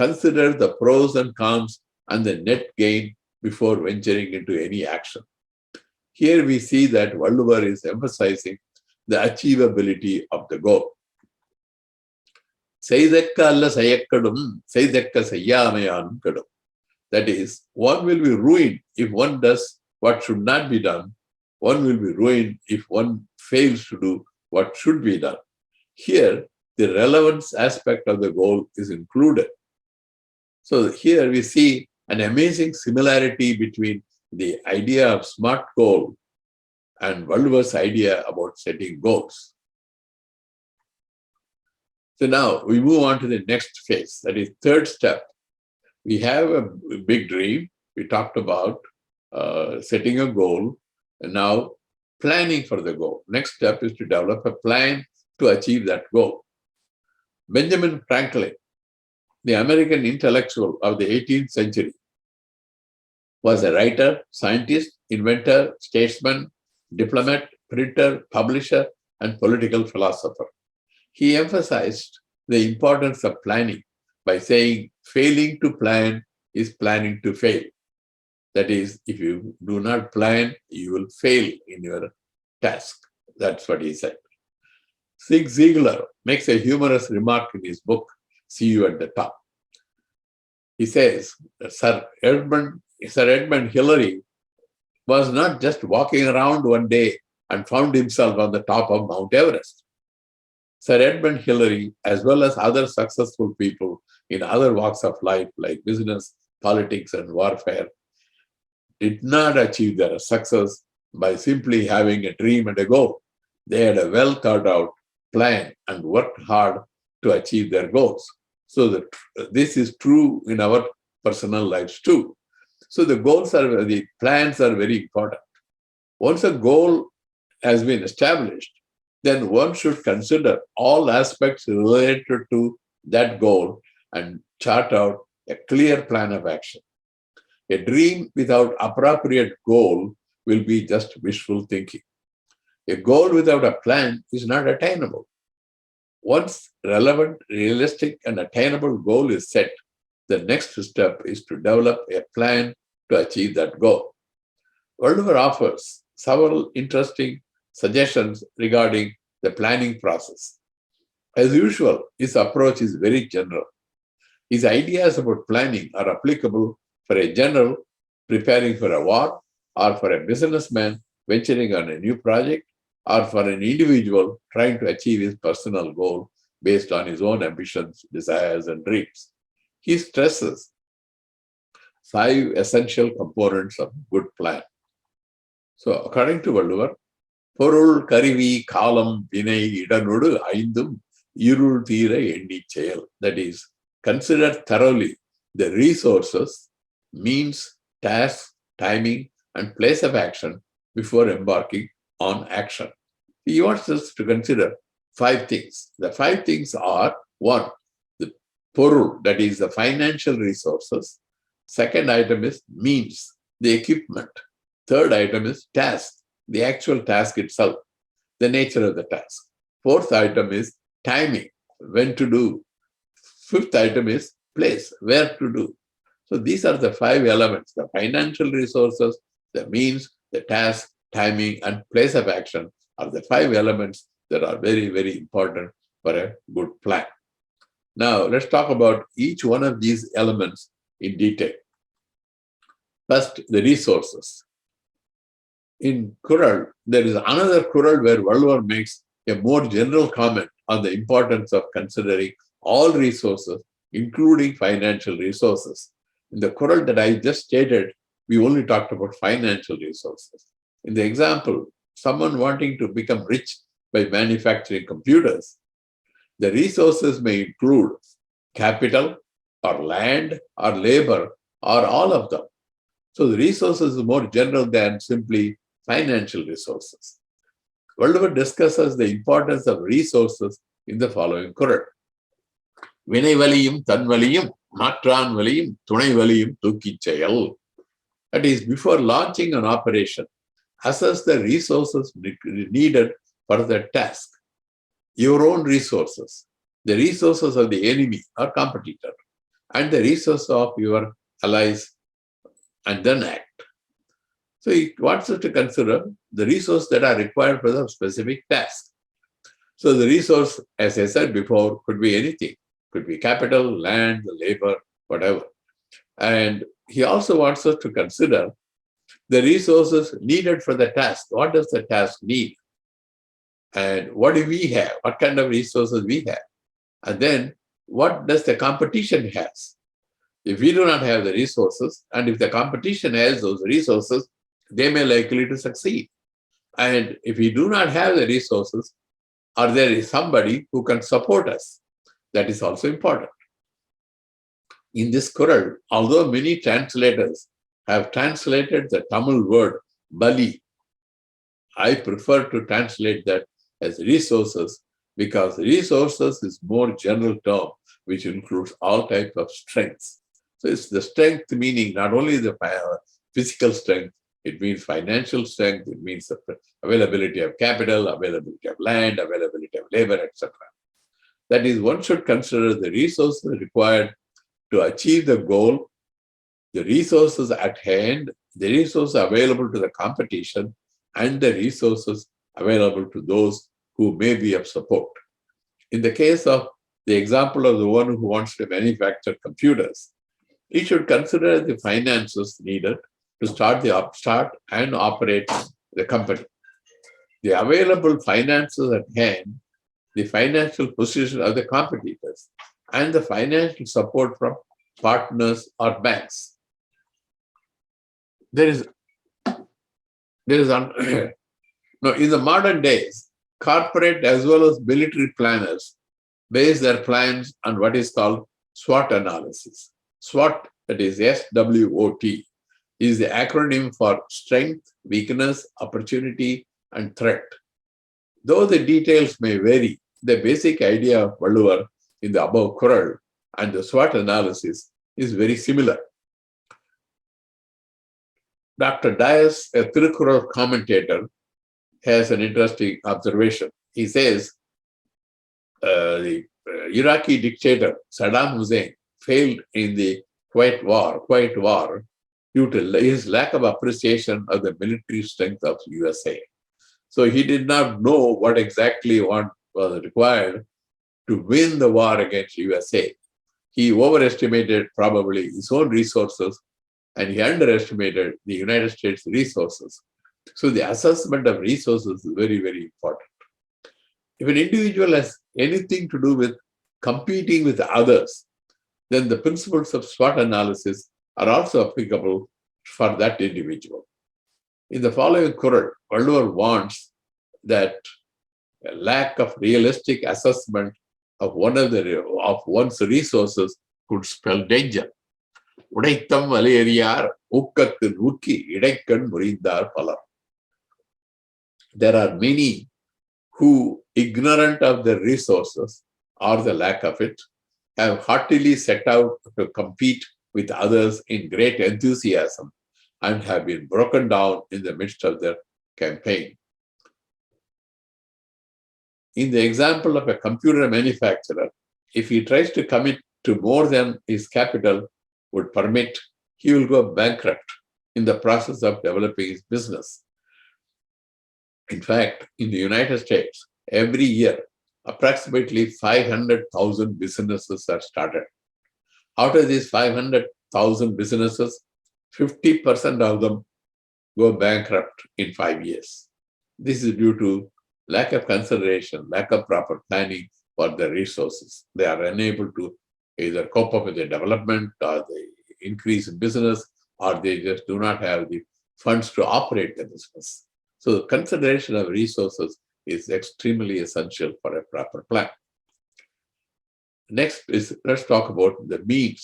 Consider the pros and cons and the net gain before venturing into any action. Here we see that Valluvar is emphasizing the achievability of the goal. That is, one will be ruined if one does what should not be done. One will be ruined if one fails to do what should be done. Here, the relevance aspect of the goal is included. So here we see an amazing similarity between the idea of SMART goal and Valluvar's idea about setting goals. So now we move on to the next phase, that is third step. We have a big dream. We talked about setting a goal and now planning for the goal. Next step is to develop a plan to achieve that goal. Benjamin Franklin, the American intellectual of the 18th century, was a writer, scientist, inventor, statesman, diplomat, printer, publisher, and political philosopher. He emphasized the importance of planning by saying, failing to plan is planning to fail. That is, if you do not plan, you will fail in your task. That's what he said. Zig Ziglar makes a humorous remark in his book, See You at the Top. He says, Sir Edmund Hillary was not just walking around one day and found himself on the top of Mount Everest. Sir Edmund Hillary, as well as other successful people in other walks of life like business, politics, and warfare, did not achieve their success by simply having a dream and a goal. They had a well thought out plan and worked hard to achieve their goals. So this is true in our personal lives too. So the plans are very important. Once a goal has been established, then one should consider all aspects related to that goal and chart out a clear plan of action. A dream without appropriate goal will be just wishful thinking. A goal without a plan is not attainable. Once relevant, realistic, and attainable goal is set, the next step is to develop a plan to achieve that goal. Valluvar offers several interesting suggestions regarding the planning process. As usual, his approach is very general. His ideas about planning are applicable for a general preparing for a war, or for a businessman venturing on a new project, or for an individual trying to achieve his personal goal based on his own ambitions, desires, and dreams. He stresses 5 essential components of good plan. So according to Valluvar, பொருள் கருவி காலம் வினை இடனொடு ஐந்தும் இருள் தீர எண்ணி செயல். That is, consider thoroughly the resources, means, task, timing, and place of action before embarking on action. He wants us to consider 5 things. The 5 things are: 1, the porul, that is the financial resources. Second item is means, the equipment. Third item is task, the actual task itself, the nature of the task. Fourth item is timing, when to do. Fifth item is place, where to do. So these are the 5 elements: the financial resources, the means, the task, timing, and place of action are the 5 elements that are very, very important for a good plan. Now, let's talk about each one of these elements in detail. First, the resources. In Kural, there is another Kural where Valluvar makes a more general comment on the importance of considering all resources, including financial resources. In the Kural that I just stated, we only talked about financial resources. In the example, someone wanting to become rich by manufacturing computers, the resources may include capital, or land, or labor, or all of them. So the resources is more general than simply financial resources. Valluvar discusses the importance of resources in the following Kural. Vinai valiyum, tan valiyum, matran valiyum, tunai valiyum, tukkichayal. That is, before launching an operation, assess the resources needed for the task. Your own resources, the resources of the enemy or competitor, and the resources of your allies, and then act. So he wants us to consider the resources that are required for the specific task. So the resource, as I said before, could be anything. Could be capital, land, labor, whatever. And he also wants us to consider the resources needed for the task. What does the task need? And what do we have? What kind of resources we have? And then what does the competition has? If we do not have the resources, and if the competition has those resources, they may likely to succeed. And if we do not have the resources, or there is somebody who can support us, that is also important. In this Kural, although many translators have translated the Tamil word bali, I prefer to translate that as resources, because resources is more general term which includes all types of strengths. So it's the strength meaning not only the physical strength, it means financial strength, it means the availability of capital, availability of land, availability of labor, etc. That is, one should consider the resources required to achieve the goal, the resources at hand, the resources available to the competition, and the resources available to those who may be of support. In the case of the example of the one who wants to manufacture computers, he should consider the finances needed to start and operate the company. The available finances at hand, the financial position of the competitors, and the financial support from partners or banks. In the modern days, corporate as well as military planners base their plans on what is called SWOT analysis. SWOT, that is SWOT, is the acronym for strength, weakness, opportunity, and threat. Though the details may vary, the basic idea of Valluvar in the above Kural and the SWOT analysis is very similar. Dr. Dias, a Thirukkural commentator, has an interesting observation. He says the Iraqi dictator Saddam Hussein failed in the Kuwait War due to his lack of appreciation of the military strength of USA. So he did not know what exactly was required to win the war against USA. He overestimated probably his own resources, and he underestimated the United States resources. So the assessment of resources is very, very important. If an individual has anything to do with competing with others, then the principles of SWOT analysis are also applicable for that individual. In the following Kural, Valluvar warns that a lack of realistic assessment of one's resources could spell danger. உடைத்தம் வலையறியார் ஊக்கத்து நூக்கி இடைக்கண் முறிந்தார் பலர். There are many who, ignorant of the resources or the lack of it, have heartily set out to compete with others in great enthusiasm and have been broken down in the midst of their campaign. In the example of a computer manufacturer, if he tries to commit to more than his capital would permit, he will go bankrupt in the process of developing his business. In fact, in the United States, every year, approximately 500,000 businesses are started. Out of these 500,000 businesses, 50% of them go bankrupt in 5 years. This is due to lack of consideration, lack of proper planning for the resources. They are unable to either cope up with the development or the increase in business, or they just do not have the funds to operate the business. So the consideration of resources is extremely essential for a proper plan. Next is, let's talk about the means.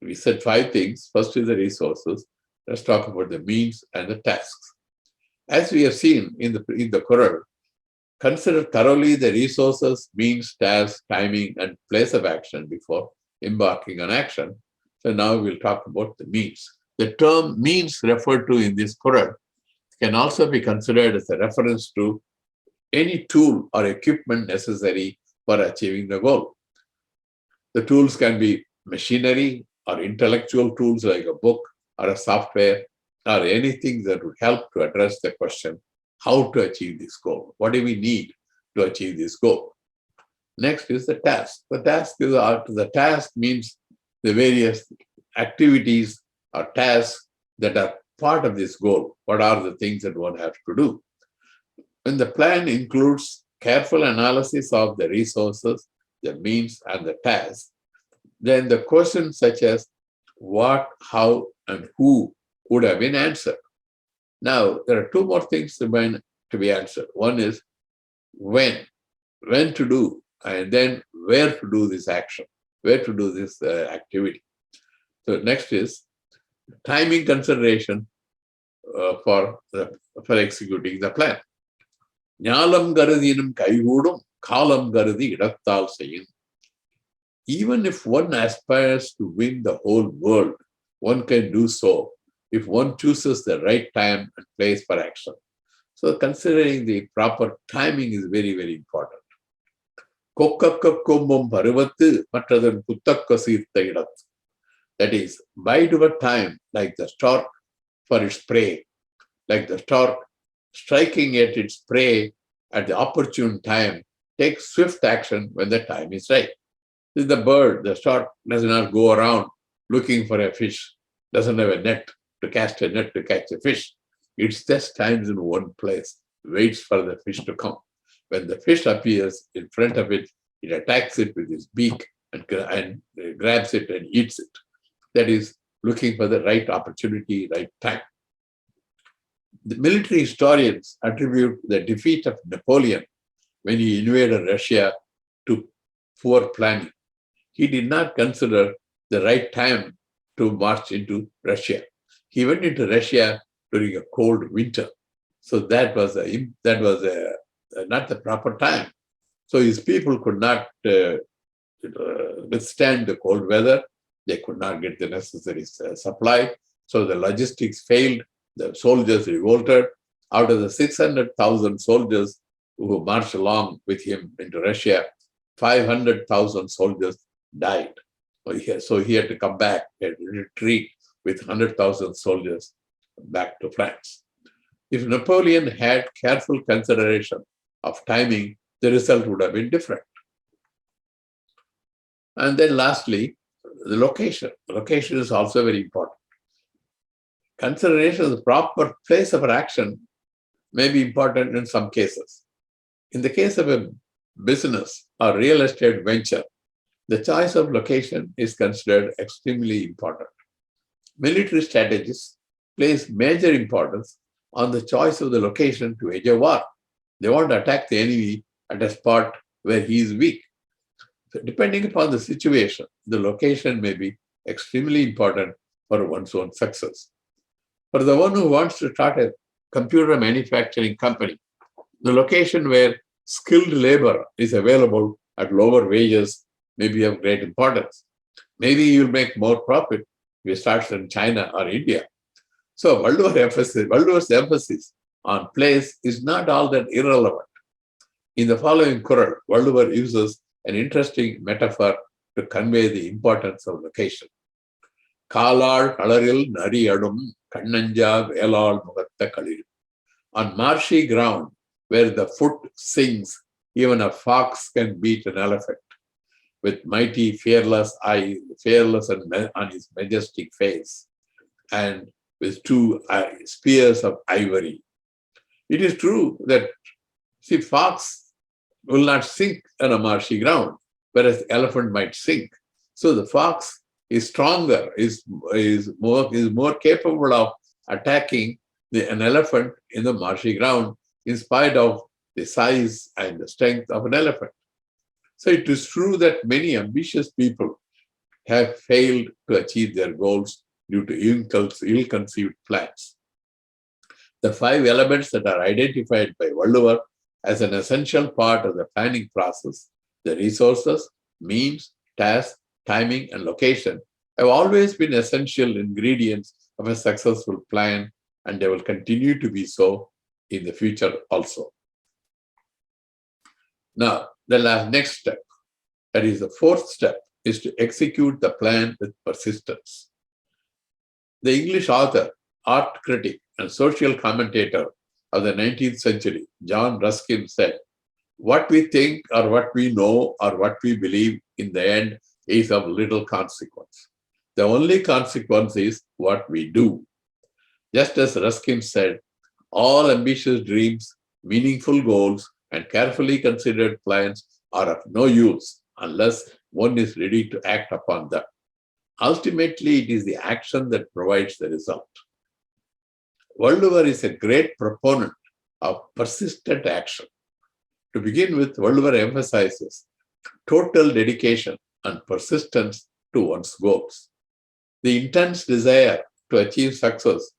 We said 5 things. First is the resources. Let's talk about the means and the tasks. As we have seen in the Quran, consider thoroughly the resources, means, tasks, timing, and place of action before embarking on action. So now we'll talk about the means. The term means referred to in this Quran can also be considered as a reference to any tool or equipment necessary for achieving the goal. The tools can be machinery or intellectual tools like a book or a software or anything that would help to address the question, how to achieve this goal? What do we need to achieve this goal? Next is the task. The task means the various activities or tasks that are part of this goal. What are the things that one has to do? When the plan includes careful analysis of the resources, the means, and the task, then the questions such as what, how, and who would have been answered. Now, there are 2 more things to be answered. One is when to do, and then where to do this action, where to do this activity. So next is timing consideration for executing the plan. ஞாலம் கருதினும் கைகூடும் காலம் கருதி இடத்தால் செய்யும். Even if one aspires to win the whole world, one can do so if one chooses the right time and place for action. So considering the proper timing is very, very important. கொக்கக்க கொம்பும் பருவத்து மற்றதன் புத்தக்க சீர்த்த இடத்து. That is, bide your time like the stork for its prey, like the stork striking at its prey at the opportune time, take swift action when the time is right. This is the bird. The stork does not go around looking for a fish, doesn't have a net to cast a net to catch a fish. It just stands in one place, waits for the fish to come. When the fish appears in front of it, it attacks it with its beak and grabs it and eats it. That is looking for the right opportunity, right time. The military historians attribute the defeat of Napoleon when he invaded Russia to poor planning. He did not consider the right time to march into Russia. He went into Russia during a cold winter. So that was not the proper time. So his people could not withstand the cold weather. They could not get the necessary supply. So the logistics failed. The soldiers revolted. Out of the 600,000 soldiers who marched along with him into Russia, 500,000 soldiers died. So he had to come back and retreat with 100,000 soldiers back to France. If Napoleon had careful consideration of timing, the result would have been different. And then lastly, the location. Location is also very important. Consideration of the proper place of action may be important in some cases. In the case of a business or real estate venture, the choice of location is considered extremely important. Military strategists place major importance on the choice of the location to wage a war. They want to attack the enemy at a spot where he is weak. So depending upon the situation, the location may be extremely important for one's own success. For the one who wants to start a computer manufacturing company, the location where skilled labor is available at lower wages may be of great importance. Maybe you'll make more profit if you start in China or India. So Valluvar's emphasis on place is not all that irrelevant. In the following Kural, Valluvar uses an interesting metaphor to convey the importance of location. Kalal kalaril nariyadum kannanja velal mugatta kalil. On marshy ground, where the foot sings, even a fox can beat an elephant. With mighty, fearless and on his majestic face, and with two spears of ivory. It is true that, fox will not sink on a marshy ground, whereas the elephant might sink. So the fox is stronger, is more capable of attacking an elephant in the marshy ground in spite of the size and the strength of an elephant. So it is true that many ambitious people have failed to achieve their goals due to ill-conceived plans. The 5 elements that are identified by Valluvar as an essential part of the planning process, the resources, means, tasks, timing, and location, have always been essential ingredients of a successful plan, and they will continue to be so in the future also. Now, the next step, that is the 4th step, is to execute the plan with persistence. The English author, art critic, and social commentator of the 19th century, John Ruskin, said, "What we think or what we know or what we believe in the end is of little consequence. The only consequence is what we do." Just as Ruskin said, all ambitious dreams, meaningful goals, and carefully considered plans are of no use unless one is ready to act upon them. Ultimately, it is the action that provides the result. Valluvar is a great proponent of persistent action. To begin with, Valluvar emphasizes total dedication and persistence to one's goals. The intense desire to achieve success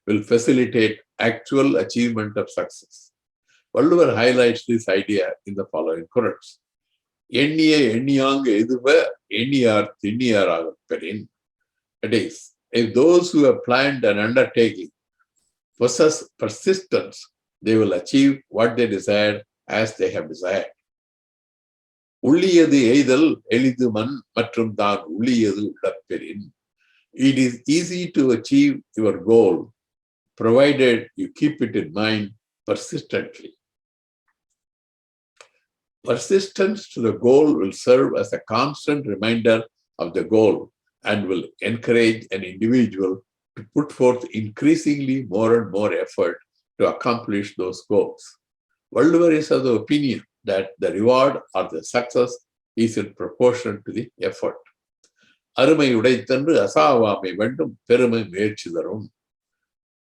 will facilitate actual achievement of success. Valluvar highlights this idea in the following quotes. That is, if those who have planned an undertaking possess persistence, they will achieve what they desire as they have desired. It is easy to achieve your goal, provided you keep it in mind persistently. Persistence to the goal will serve as a constant reminder of the goal and will encourage an individual to put forth increasingly more and more effort to accomplish those goals. Valluvar is of the opinion that the reward or the success is in proportion to the effort.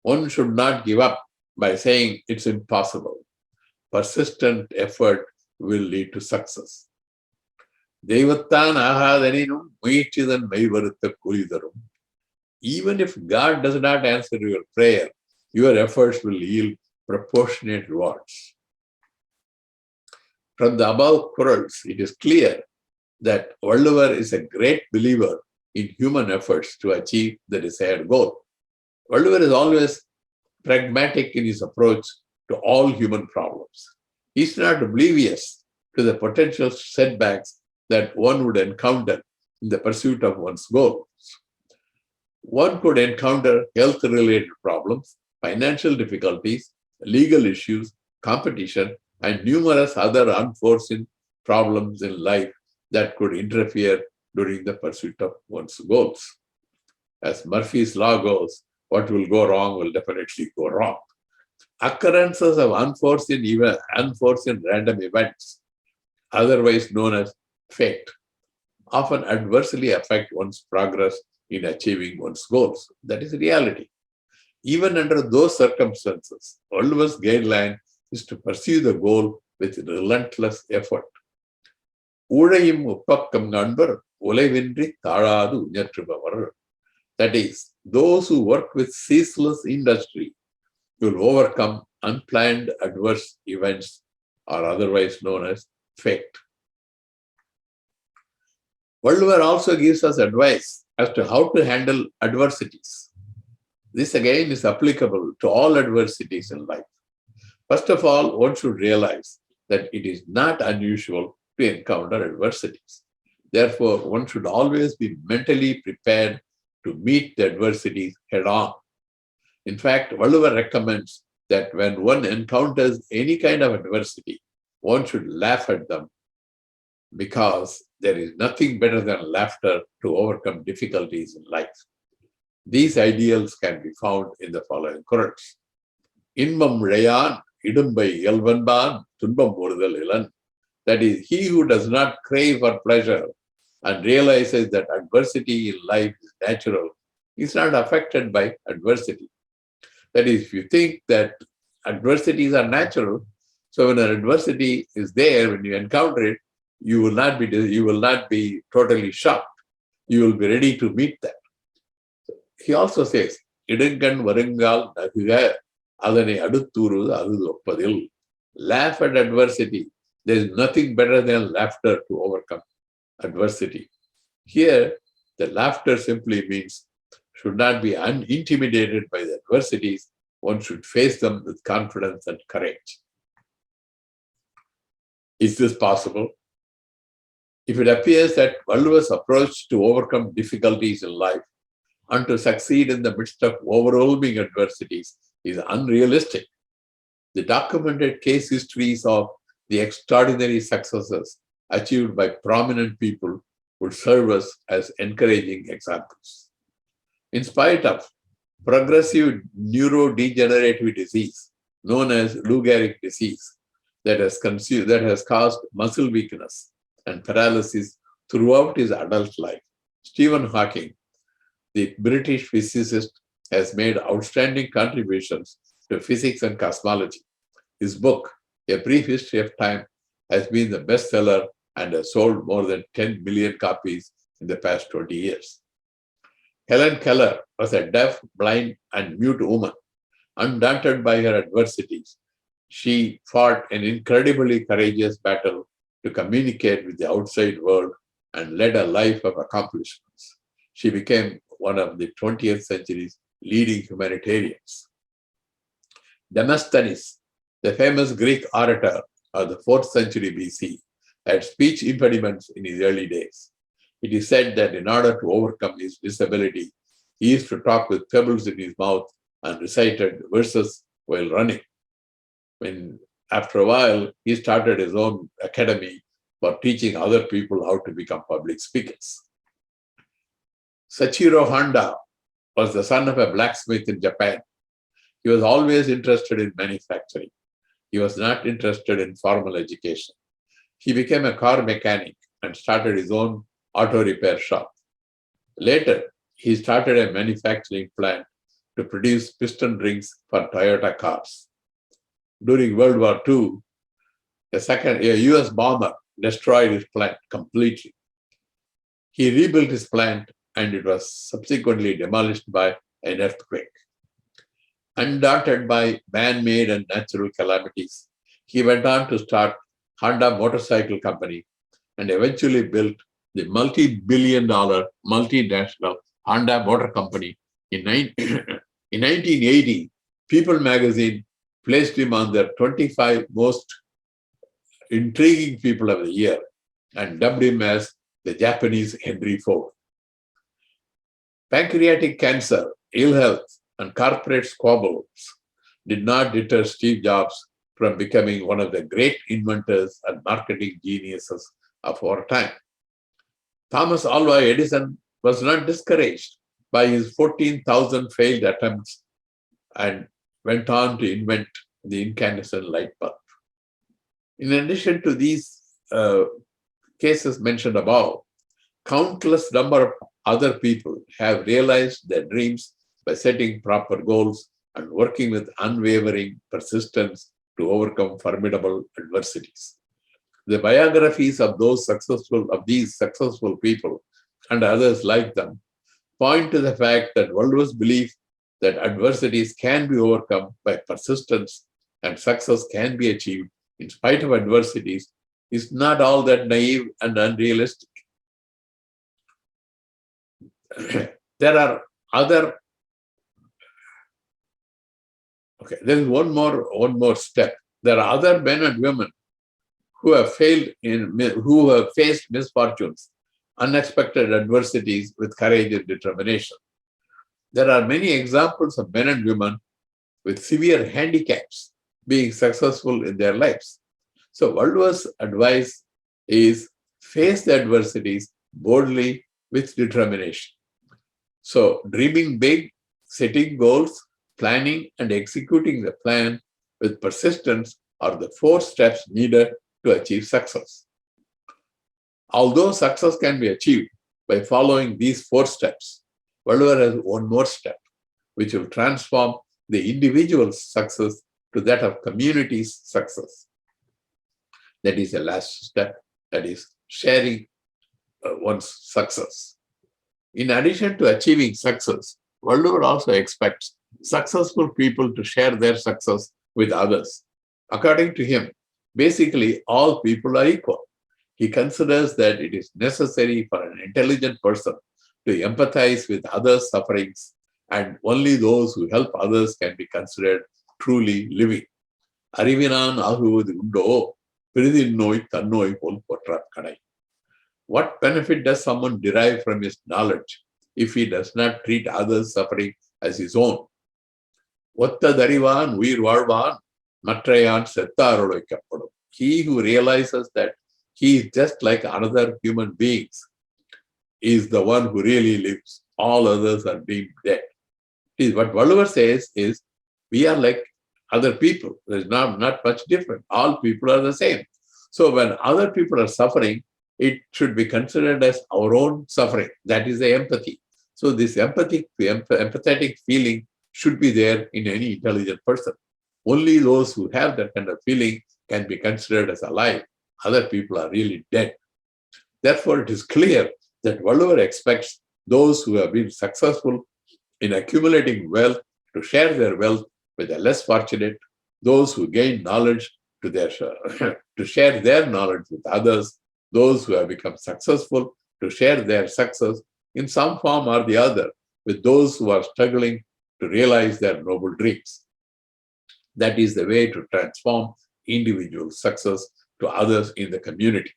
One should not give up by saying it's impossible. Persistent effort will lead to success. Even if God does not answer your prayer, your efforts will yield proportionate rewards. From the above quarrels, it is clear that Valluvar is a great believer in human efforts to achieve the desired goal. Valluvar is always pragmatic in his approach to all human problems. He is not oblivious to the potential setbacks that one would encounter in the pursuit of one's goals. One could encounter health-related problems, financial difficulties, legal issues, competition, and numerous other unforeseen problems in life that could interfere during the pursuit of one's goals. As Murphy's law goes, what will go wrong will definitely go wrong. Occurrences of unforeseen random events, otherwise known as fate, often adversely affect one's progress in achieving one's goals. That is reality. Even under those circumstances, Valluvar's guideline is to pursue the goal with relentless effort. ஊழையும் உப்பக்கம் காண்பர் உலைவின்றி தாழாது உயற்றுபவர். That is, those who work with ceaseless industry will overcome unplanned adverse events, or otherwise known as fate. Valluvar also gives us advice as to how to handle adversities. This again is applicable to all adversities in life. First of all, one should realize that it is not unusual to encounter adversities. Therefore, one should always be mentally prepared to meet the adversities head on. In fact, Valluvar recommends that when one encounters any kind of adversity, one should laugh at them, because there is nothing better than laughter to overcome difficulties in life. These ideals can be found in the following quotes. Inbam Rayan, Idumbai Yelvanban, Tunbam Murdal Ilan. That is, he who does not crave for pleasure and realizes that adversity in life is natural is not affected by adversity. That is, if you think that adversities are natural, so when an adversity is there, when you encounter it, you will not be totally shocked. You will be ready to meet that. He also says, Idungan Varungal Naguga Adane Aduturu Adu Oppadil. Laugh at adversity. There is nothing better than laughter to overcome adversity. Here, the laughter simply means should not be intimidated by the adversities. One should face them with confidence and courage. Is this possible? If it appears that Valluvar's approach to overcome difficulties in life and to succeed in the midst of overwhelming adversities is unrealistic, the documented case histories of the extraordinary successes achieved by prominent people would serve us as encouraging examples. In spite of progressive neurodegenerative disease known as Lou Gehrig disease that has caused muscle weakness and paralysis throughout his adult life, Stephen Hawking, the British physicist, has made outstanding contributions to physics and cosmology. His book, A Brief History of Time, has been the bestseller and has sold more than 10 million copies in the past 20 years. Helen Keller was a deaf, blind, and mute woman. Undaunted by her adversities, she fought an incredibly courageous battle to communicate with the outside world and led a life of accomplishments. She became one of the 20th century's leading humanitarians. Demosthenes, the famous Greek orator of the 4th century BC, had speech impediments in his early days. It is said that in order to overcome his disability, he used to talk with pebbles in his mouth and recited verses while running. After a while, he started his own academy for teaching other people how to become public speakers. Sachiro Honda was the son of a blacksmith in Japan. He was always interested in manufacturing. He was not interested in formal education. He became a car mechanic and started his own auto repair shop. Later, he started a manufacturing plant to produce piston rings for Toyota cars. During World War II, a US bomber destroyed his plant completely. He rebuilt his plant and it was subsequently demolished by an earthquake. Undaunted by man-made and natural calamities, he went on to start Honda Motorcycle Company and eventually built the multi-billion-dollar multinational Honda Motor Company. In 1980, People magazine placed him on their 25 most intriguing people of the year and dubbed him as the Japanese Henry Ford. Pancreatic cancer, ill health, and corporate squabbles did not deter Steve Jobs from becoming one of the great inventors and marketing geniuses of our time. Thomas Alva Edison was not discouraged by his 14,000 failed attempts and went on to invent the incandescent light bulb. In addition to these cases mentioned above, countless number of other people have realized their dreams by setting proper goals and working with unwavering persistence to overcome formidable adversities. The biographies of these successful people and others like them point to the fact that Valluvar's belief that adversities can be overcome by persistence and success can be achieved in spite of adversities is not all that naive and unrealistic. There are other. Okay, there is one more step. There are other men and women who have faced misfortunes, unexpected adversities with courage and determination. There are many examples of men and women with severe handicaps being successful in their lives. So Valluvar's advice is face the adversities boldly with determination. So dreaming big, setting goals, planning and executing the plan with persistence are the 4 steps needed to achieve success. Although success can be achieved by following these 4 steps, Valluvar has one more step, which will transform the individual's success to that of community's success. That is the last step, that is sharing one's success. In addition to achieving success, Valluvar also expects successful people to share their success with others. According to him, basically all people are equal. He considers that it is necessary for an intelligent person to empathize with others' sufferings, and only those who help others can be considered truly living. Arivinan ahuvudu undo, piridinoi tannoi pol potrat kadai. What benefit does someone derive from his knowledge if he does not treat others' suffering as his own? Ottadarivan uir வாழ்வான் மற்றையான் செத்தாரோடைக்கப்படும். He who realizes that he is just like another human being is the one who really lives. All others are being dead. What Valluvar says is, we are like other people. There's not much different. All people are the same. So when other people are suffering, it should be considered as our own suffering. That is the empathy. So this empathetic feeling should be there in any intelligent person. Only those who have that kind of feeling can be considered as alive. Other people are really dead. Therefore, it is clear that Valluvar expects those who have been successful in accumulating wealth to share their wealth with the less fortunate, those who gain knowledge to share their knowledge with others, those who have become successful to share their success in some form or the other with those who are struggling to realize their noble dreams. That is the way to transform individual success to others in the community.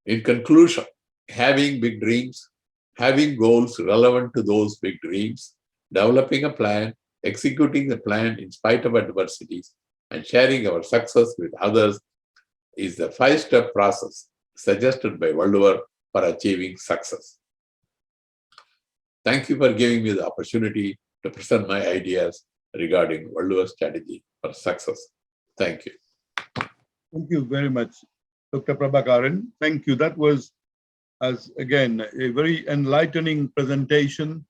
In conclusion, having big dreams, having goals relevant to those big dreams, developing a plan, executing the plan in spite of adversities, and sharing our success with others is the 5-step process suggested by Valluvar for achieving success. Thank you for giving me the opportunity to present my ideas regarding Valluvar's strategy for success. Thank you. Thank you very much, Dr. Prabhakaran. Thank you. That was, again, a very enlightening presentation,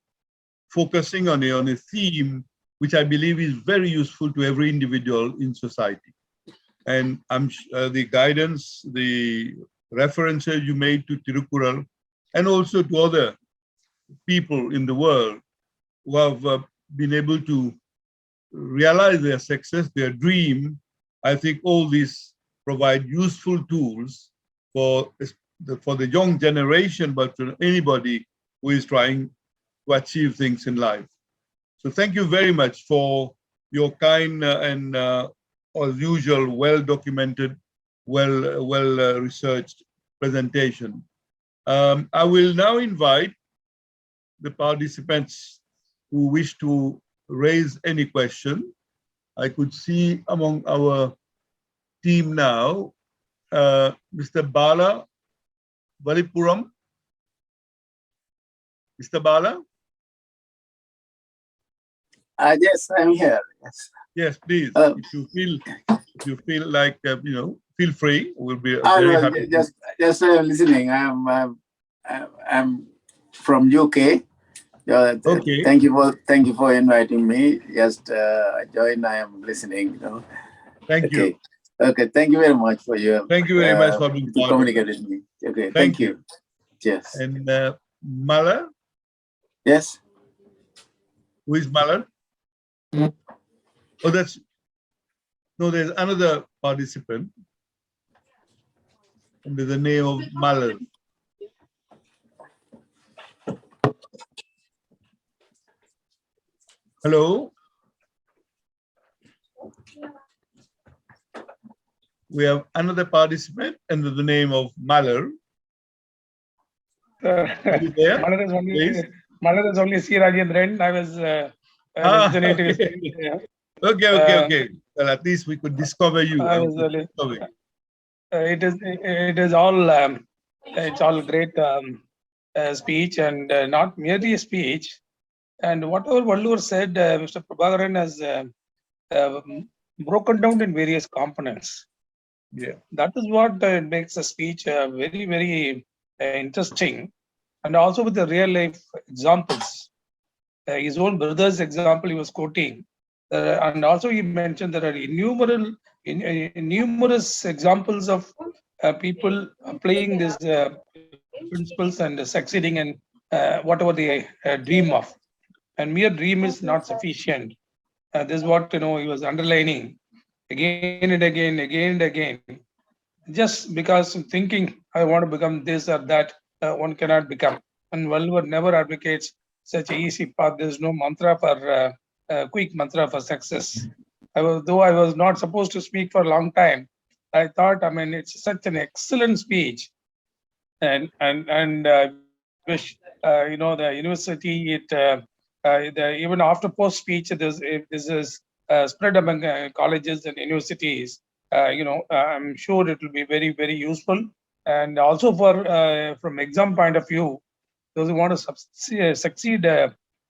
focusing on a theme which I believe is very useful to every individual in society. And the guidance, the references you made to Thirukkural, and also to other people in the world who have been able to realize their success, their dream. I think all these provide useful tools for the young generation, but for anybody who is trying to achieve things in life. So thank you very much for your kind and, as usual, well-documented, well-researched presentation. I will now invite the participants who wish to raise any question. I could see among our team now, Mr. Bala Vallipuram. Mr. Bala? Yes, I'm here. Yes. Yes, please. If you feel like feel free. We'll be very happy. Just listening. I'm from UK. Okay. Thank you for inviting me. Just join. I am listening. Thank you. Okay, thank you very much for your. Thank you very much for being to part of communicate it. with me. Okay, Thank thank you. Yes. And Mala, Yes. who is Mala? Oh, there's another participant under the name of Mala. Hello. We have another participant under the name of Malar. Malar is only C. Rajendran. I was resonating. Okay. Well, at least we could discover you. It is all it's all great speech, and not merely a speech. And whatever Valluvar said, Mr. Prabhakaran has broken down in various components. Yeah. That is what makes a speech very, very interesting, and also with the real life examples. His own brother's example he was quoting, and also he mentioned there are numerous examples of people applying these principles and succeeding in whatever they dream of. And mere dream is not sufficient. This is what he was underlining again and again. Just because thinking I want to become this or that, one cannot become. And Valluvar never advocates such an easy path. There is no mantra for quick mantra for success. Though I was not supposed to speak for a long time, I thought, it's such an excellent speech, and wish the university even after post speech this is spread among colleges and universities. I'm sure it will be very, very useful, and also for from exam point of view, those who want to succeed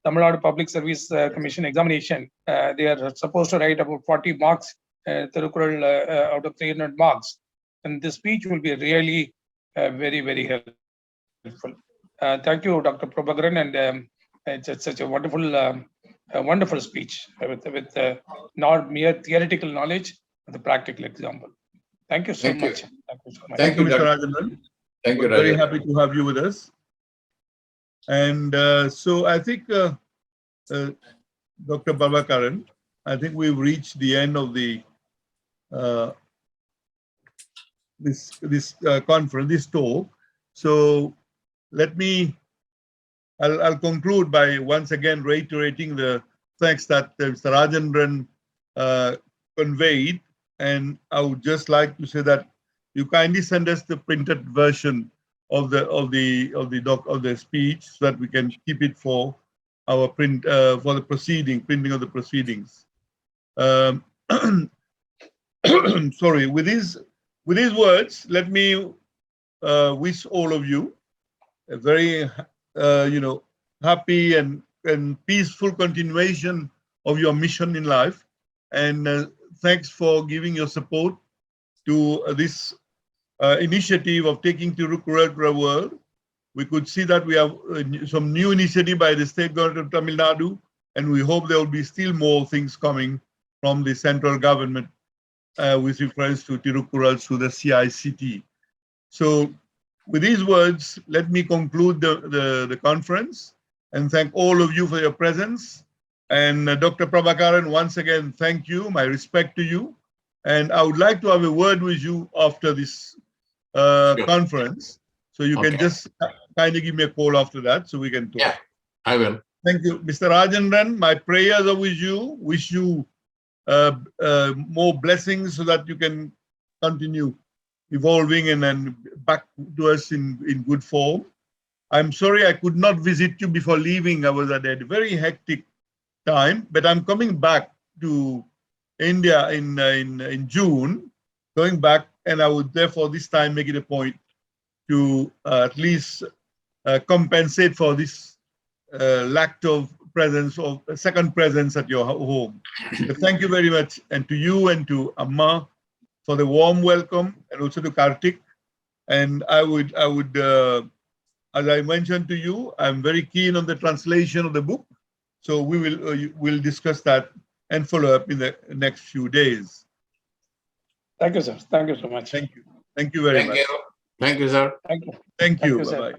Tamil Nadu Public Service Commission examination, they are supposed to write about 40 marks, Thirukkural out of 300 marks, and this speech will be really very, very helpful. Thank you, Dr. Prabhakaran, and it's such a wonderful speech with not mere theoretical knowledge, but the practical example. Thank you so much. Thank you, Mr. Rajendran. Thank you, We're very happy to have you with us. And so I think, Dr. Prabhakaran, I think we've reached the end of the this conference, this talk. So I'll conclude by once again reiterating the thanks that Mr. Rajendran conveyed, and I would just like to say that you kindly send us the printed version of the speech so that we can keep it for our printing of the proceedings. Sorry, with these words, let me wish all of you a very happy and peaceful continuation of your mission in life, and thanks for giving your support to this initiative of taking Thirukkural to the world. We could see that we have some new initiative by the state government of Tamil Nadu, and we hope there will be still more things coming from the central government with reference to Thirukkural through the CICT. So with these words, let me conclude the conference and thank all of you for your presence. And Dr. Prabhakaran, once again, thank you, my respect to you. And I would like to have a word with you after this conference. So you can just kindly give me a call after that so we can talk. Yeah, I will. Thank you. Mr. Rajendran, my prayers are with you. Wish you more blessings so that you can continue evolving and back to us in good form. I'm sorry I could not visit you before leaving. I was at a very hectic time, but I'm coming back to India in June, going back, and I would therefore this time make it a point to at least compensate for this lack of presence or second presence at your home. So thank you very much, and to you and to Amma for the warm welcome, and also to Karthik. And I would, as I mentioned to you, I'm very keen on the translation of the book. So we'll discuss that and follow up in the next few days. Thank you, sir. Thank you so much. Thank you. Thank you very Thank much. you. Thank you, sir. Thank you. Thank Thank you. you, sir. Bye-bye.